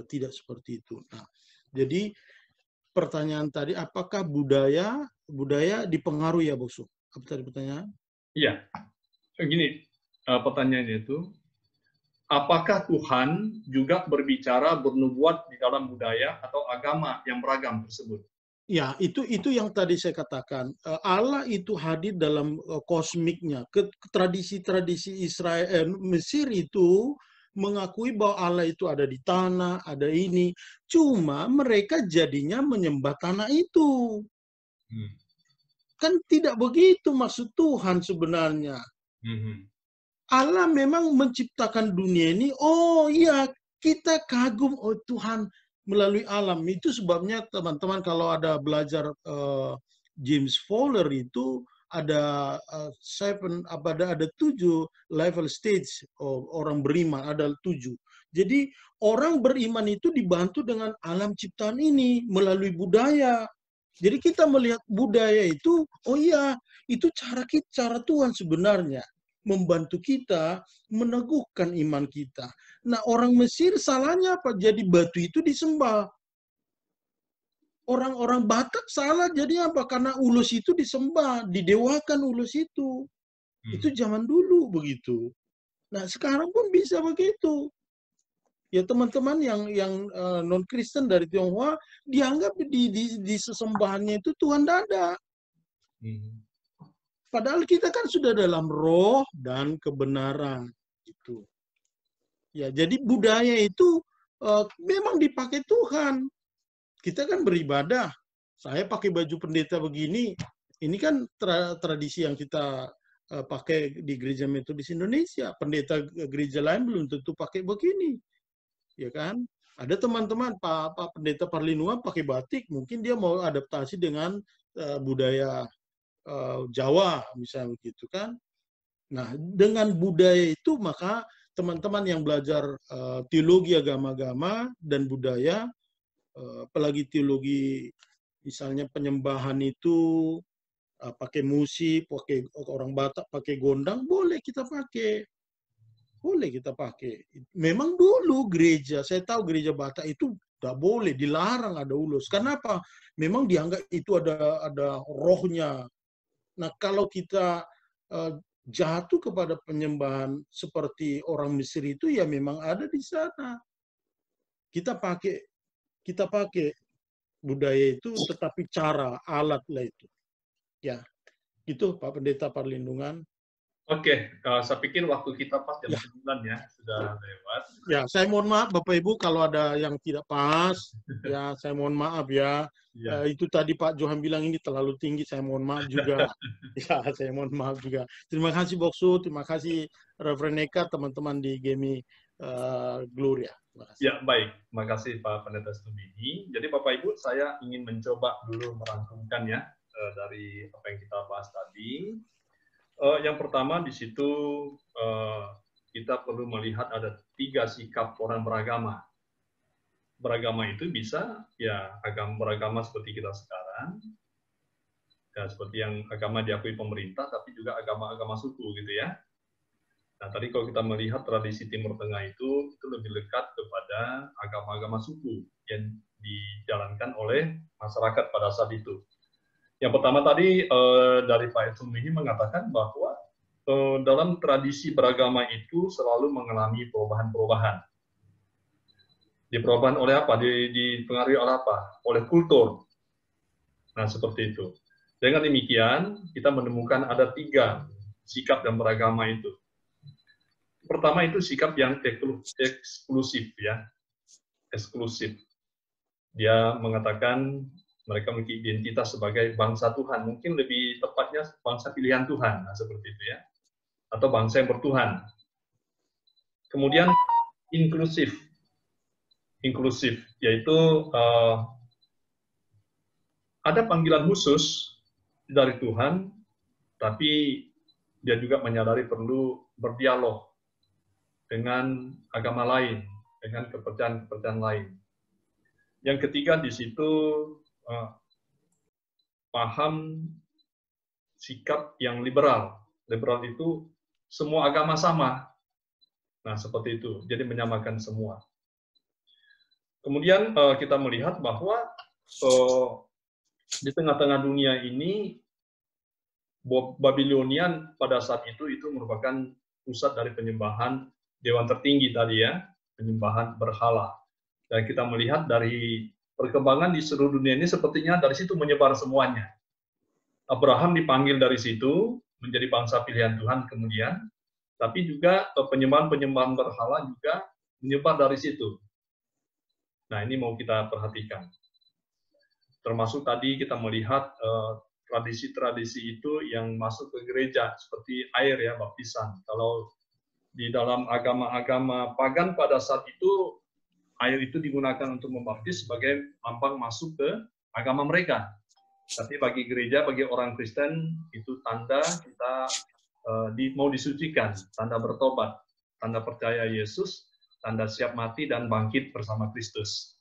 tidak seperti itu. Nah, jadi pertanyaan tadi, apakah budaya dipengaruhi ya, Boksu? Apa tadi pertanyaan? Iya. Begini, pertanyaannya itu, apakah Tuhan juga berbicara, bernubuat di dalam budaya atau agama yang beragam tersebut? Ya, itu yang tadi saya katakan. Allah itu hadir dalam kosmiknya. Tradisi-tradisi Israel, Mesir itu mengakui bahwa Allah itu ada di tanah, ada ini. Cuma mereka jadinya menyembah tanah itu. Kan tidak begitu maksud Tuhan sebenarnya. Allah memang menciptakan dunia ini, oh iya, kita kagum, oh Tuhan melalui alam. Itu sebabnya teman-teman kalau ada belajar James Fowler itu ada ada 7 level stage orang beriman, ada 7. Jadi orang beriman itu dibantu dengan alam ciptaan ini melalui budaya. Jadi kita melihat budaya itu, oh iya, itu cara Tuhan sebenarnya membantu kita meneguhkan iman kita. Nah, orang Mesir salahnya apa? Jadi batu itu disembah. Orang-orang Batak salah jadi apa? Karena ulus itu disembah, didewakan ulus itu. Itu zaman dulu begitu. Nah, sekarang pun bisa begitu. Ya teman-teman yang non-Kristen dari Tionghoa dianggap di sesembahannya itu Tuhan dada. Padahal kita kan sudah dalam roh dan kebenaran itu. Ya, jadi budaya itu memang dipakai Tuhan. Kita kan beribadah. Saya pakai baju pendeta begini. Ini kan tradisi yang kita pakai di Gereja Metodis Indonesia. Pendeta gereja lain belum tentu pakai begini. Ya kan? Ada teman-teman Pak Pendeta Parlinua pakai batik, mungkin dia mau adaptasi dengan budaya Jawa misalnya begitu kan. Nah, dengan budaya itu maka teman-teman yang belajar teologi agama-agama dan budaya, apalagi teologi misalnya penyembahan itu pakai musik, pakai orang Batak pakai gondang, boleh kita pakai. Boleh kita pakai. Memang dulu gereja, saya tahu gereja Batak itu tidak boleh, dilarang ada ulus. Kenapa? Memang dianggap itu ada rohnya. Nah, kalau kita jatuh kepada penyembahan seperti orang Mesir itu, ya memang ada di sana. Kita pakai budaya itu, tetapi cara, alat lah itu. Ya, itu Pak Pendeta Perlindungan. Oke, saya pikir waktu kita pas jam 9 ya, sudah lewat. Ya, saya mohon maaf Bapak Ibu kalau ada yang tidak pas. Ya, saya mohon maaf ya. Itu tadi Pak Johan bilang ini terlalu tinggi, saya mohon maaf juga. Ya, saya mohon maaf juga. Terima kasih Boksu, terima kasih Reverend Eka, teman-teman di Gemi Gloria. Ya, baik. Terima kasih Pak Pendeta Stumini. Jadi Bapak Ibu, saya ingin mencoba dulu merangkumkan ya dari apa yang kita bahas tadi. Yang pertama di situ kita perlu melihat ada 3 sikap orang beragama. Beragama itu bisa ya beragama seperti kita sekarang, ya, seperti yang agama diakui pemerintah, tapi juga agama-agama suku gitu ya. Nah tadi kalau kita melihat tradisi Timur Tengah itu lebih dekat kepada agama-agama suku yang dijalankan oleh masyarakat pada saat itu. Yang pertama tadi dari Pak Edson ini mengatakan bahwa dalam tradisi beragama itu selalu mengalami perubahan-perubahan. Diperubahan oleh apa? Dipengaruhi oleh apa? Oleh kultur. Nah, seperti itu. Dengan demikian, kita menemukan ada 3 sikap dan beragama itu. Pertama itu sikap yang eksklusif ya. Eksklusif. Dia mengatakan mereka memiliki identitas sebagai bangsa Tuhan. Mungkin lebih tepatnya bangsa pilihan Tuhan, nah, seperti itu ya. Atau bangsa yang bertuhan. Kemudian inklusif. Inklusif, yaitu ada panggilan khusus dari Tuhan, tapi dia juga menyadari perlu berdialog dengan agama lain, dengan kepercayaan-kepercayaan lain. Yang ketiga di situ paham sikap yang liberal. Liberal itu semua agama sama. Nah, seperti itu. Jadi menyamakan semua. Kemudian kita melihat bahwa di tengah-tengah dunia ini Babilonian pada saat itu merupakan pusat dari penyembahan dewan tertinggi tadi ya, penyembahan berhala. Dan kita melihat dari perkembangan di seluruh dunia ini sepertinya dari situ menyebar semuanya. Abraham dipanggil dari situ menjadi bangsa pilihan Tuhan kemudian, Tapi juga penyembahan-penyembahan berhala juga menyebar dari situ. Nah, ini mau kita perhatikan. Termasuk tadi kita melihat tradisi-tradisi itu yang masuk ke gereja, seperti air ya, baptisan. Kalau di dalam agama-agama pagan pada saat itu, air itu digunakan untuk membaptis sebagai lambang masuk ke agama mereka. Tapi bagi gereja, bagi orang Kristen, itu tanda kita mau disucikan, tanda bertobat, tanda percaya Yesus, tanda siap mati dan bangkit bersama Kristus.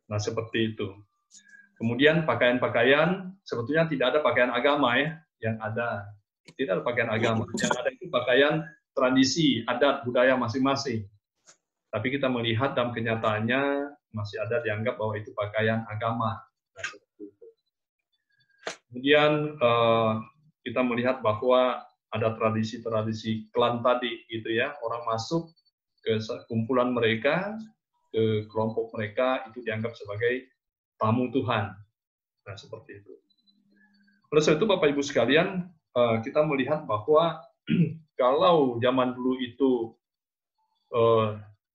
Nah, seperti itu. Kemudian pakaian-pakaian, sebetulnya tidak ada pakaian agama ya, yang ada. Tidak ada pakaian agama, yang ada itu pakaian tradisi, adat, budaya masing-masing. Tapi kita melihat dalam kenyataannya masih ada dianggap bahwa itu pakaian agama. Nah, seperti itu. Kemudian kita melihat bahwa ada tradisi-tradisi klan tadi, gitu ya, orang masuk ke kumpulan mereka, ke kelompok mereka, itu dianggap sebagai tamu Tuhan. Nah, seperti itu. Oleh sebab itu, Bapak Ibu sekalian, kita melihat bahwa kalau zaman dulu itu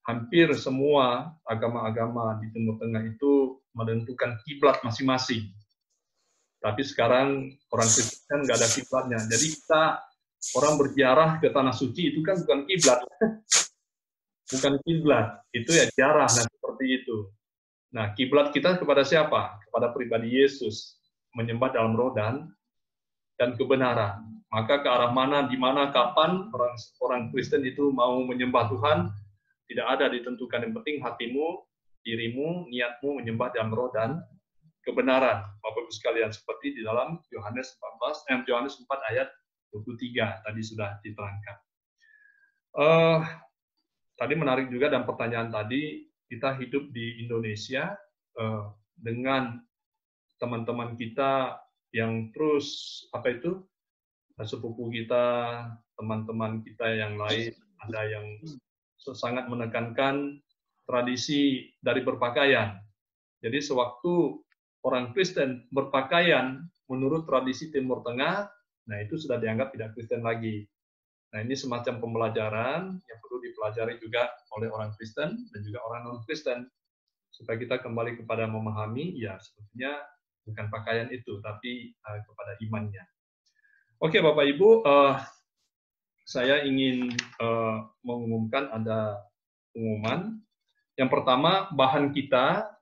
hampir semua agama-agama di Timur Tengah itu menentukan kiblat masing-masing. Tapi sekarang orang Kristen kan nggak ada kiblatnya. Jadi kita orang berziarah ke tanah suci itu kan bukan kiblat. Bukan kiblat, itu ya ziarah. Nah, seperti itu. Nah, kiblat kita kepada siapa? Kepada pribadi Yesus, menyembah dalam roh dan kebenaran. Maka ke arah mana, di mana, kapan orang Kristen itu mau menyembah Tuhan, tidak ada ditentukan. Yang penting hatimu, dirimu, niatmu menyembah dalam roh dan kebenaran. Bapak Ibu sekalian, seperti di dalam Yohanes 4 ayat 23 tadi sudah diterangkan. Tadi menarik juga dalam pertanyaan tadi, kita hidup di Indonesia dengan teman-teman kita yang terus sepupu kita, teman-teman kita yang lain, ada yang sangat menekankan tradisi dari berpakaian. Jadi sewaktu orang Kristen berpakaian menurut tradisi Timur Tengah, nah itu sudah dianggap tidak Kristen lagi. Nah, ini semacam pembelajaran yang perlu dipelajari juga oleh orang Kristen dan juga orang non-Kristen, supaya kita kembali kepada memahami, ya sebetulnya bukan pakaian itu, tapi kepada imannya. Oke, Bapak Ibu, saya ingin mengumumkan ada pengumuman. Yang pertama, bahan kita,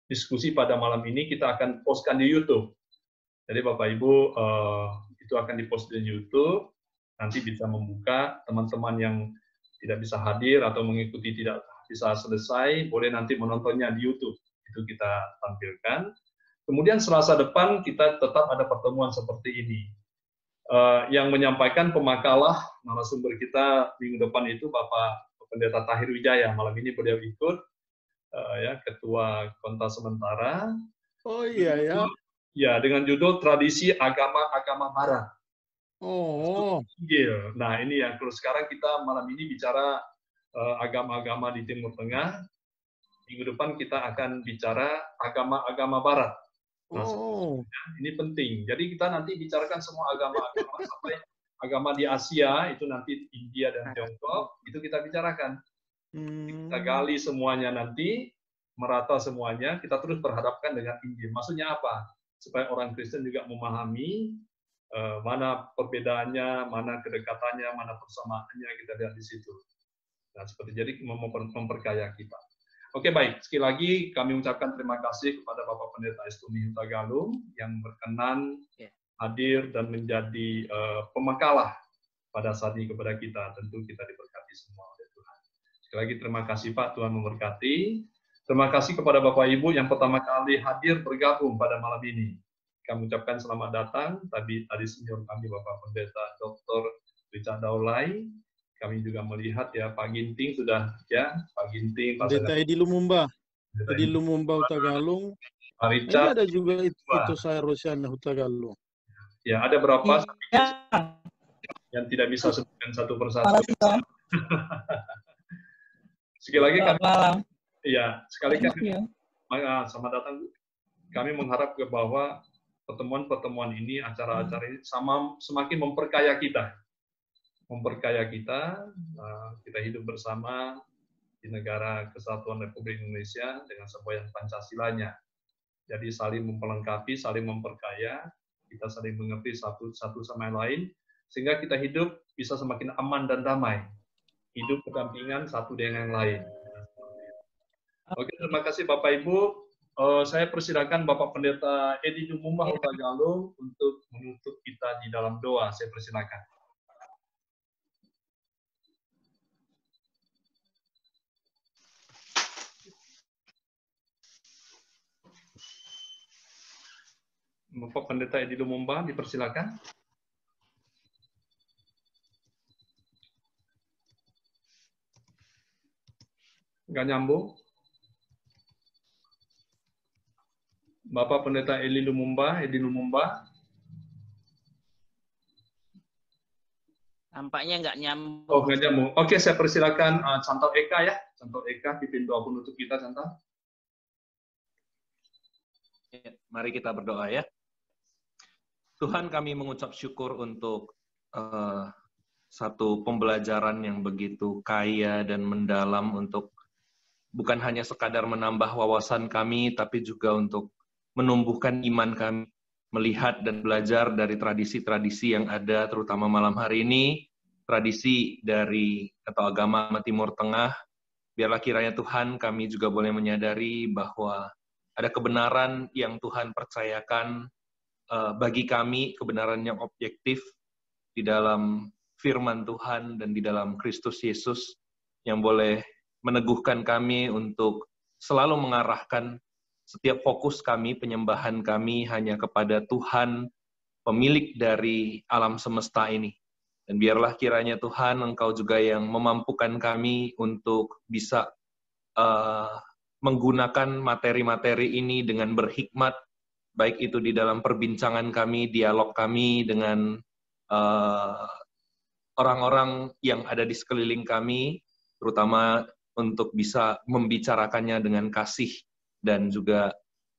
diskusi pada malam ini kita akan postkan di YouTube. Jadi Bapak Ibu, itu akan dipost di YouTube. Nanti bisa membuka, teman-teman yang tidak bisa hadir atau mengikuti tidak bisa selesai, boleh nanti menontonnya di YouTube. Itu kita tampilkan. Kemudian Selasa depan kita tetap ada pertemuan seperti ini. Yang menyampaikan pemakalah narasumber kita minggu depan itu Bapak Pendeta Tahir Wijaya. Malam ini beliau ikut, ya, Ketua Konta Sementara. Oh iya ya. Ya, dengan judul Tradisi Agama-Agama Barat. Oh. Nah, ini yang terus sekarang kita malam ini bicara agama-agama di Timur Tengah. Minggu depan kita akan bicara agama-agama Barat. Nah, ini penting. Jadi kita nanti bicarakan semua agama-agama sampai agama di Asia, itu nanti India dan Tiongkok, itu kita bicarakan. Kita gali semuanya nanti, merata semuanya, kita terus berhadapkan dengan Injil. Maksudnya apa? Supaya orang Kristen juga memahami mana perbedaannya, mana kedekatannya, mana persamaannya, kita lihat di situ. Nah, seperti jadi memperkaya kita. Oke, baik. Sekali lagi kami ucapkan terima kasih kepada Bapak Pendeta Estumi Hutagalung yang berkenan hadir dan menjadi pemakalah pada saat ini kepada kita. Tentu kita diberkati semua oleh Tuhan. Sekali lagi terima kasih Pak, Tuhan memberkati. Terima kasih kepada Bapak Ibu yang pertama kali hadir bergabung pada malam ini. Kami ucapkan selamat datang. Tadi senior kami Bapak Pendeta Dr. Richard Daulay. Kami juga melihat ya Pak Ginting sudah ya, Pak Ginting, Pak Pendeta Edi Lumumba. Edi Lumumba Hutagalung. Pak Richard. Ada juga itu saya Rosiana Hutagalung. Ya, ada berapa yang tidak bisa sebutkan satu persatu. Sekali lagi kami sekali lagi selamat datang Bu. Kami mengharap ke bahwa pertemuan-pertemuan ini, acara-acara ini semakin memperkaya kita. memperkaya kita. Kita hidup bersama di negara Kesatuan Republik Indonesia dengan semboyan Pancasilanya. Jadi saling memperlengkapi, saling memperkaya, kita saling mengerti satu sama yang lain, sehingga kita hidup bisa semakin aman dan damai. Hidup berdampingan satu dengan yang lain. Oke, terima kasih Bapak Ibu. Saya persilakan Bapak Pendeta Edi Lumumba Hutagalung untuk menutup kita di dalam doa. Saya persilakan. Bapak Pendeta Edi Lumumba, dipersilakan. Nggak nyambung. Bapak Pendeta Edi Lumumba. Nampaknya nggak nyambung. Oh, nggak nyambung. Oke, saya persilakan Chantal Eka ya. Chantal Eka, pimpin doa penutup kita, Chantal. Mari kita berdoa ya. Tuhan, kami mengucap syukur untuk satu pembelajaran yang begitu kaya dan mendalam untuk bukan hanya sekadar menambah wawasan kami, tapi juga untuk menumbuhkan iman kami, melihat dan belajar dari tradisi-tradisi yang ada, terutama malam hari ini, tradisi dari atau agama Timur Tengah. Biarlah kiranya Tuhan kami juga boleh menyadari bahwa ada kebenaran yang Tuhan percayakan bagi kami, kebenaran yang objektif di dalam firman Tuhan dan di dalam Kristus Yesus yang boleh meneguhkan kami untuk selalu mengarahkan setiap fokus kami, penyembahan kami hanya kepada Tuhan, pemilik dari alam semesta ini. Dan biarlah kiranya Tuhan, Engkau juga yang memampukan kami untuk bisa menggunakan materi-materi ini dengan berhikmat, baik itu di dalam perbincangan kami, dialog kami dengan orang-orang yang ada di sekeliling kami, terutama untuk bisa membicarakannya dengan kasih dan juga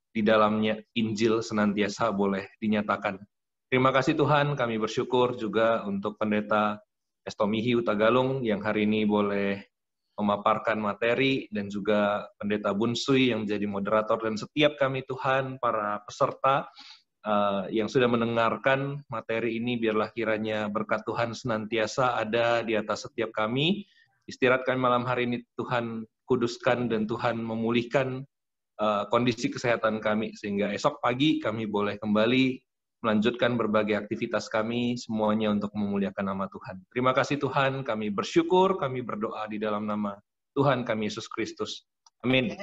di dalamnya Injil senantiasa boleh dinyatakan. Terima kasih Tuhan, kami bersyukur juga untuk Pendeta Estomihi Hutagalung yang hari ini boleh memaparkan materi, dan juga Pendeta Bunsui yang menjadi moderator, dan setiap kami Tuhan, para peserta yang sudah mendengarkan materi ini, biarlah kiranya berkat Tuhan senantiasa ada di atas setiap kami. Istirahat kami malam hari ini Tuhan kuduskan dan Tuhan memulihkan kondisi kesehatan kami, sehingga esok pagi kami boleh kembali melanjutkan berbagai aktivitas kami, semuanya untuk memuliakan nama Tuhan. Terima kasih Tuhan, kami bersyukur, kami berdoa di dalam nama Tuhan kami Yesus Kristus. Amin.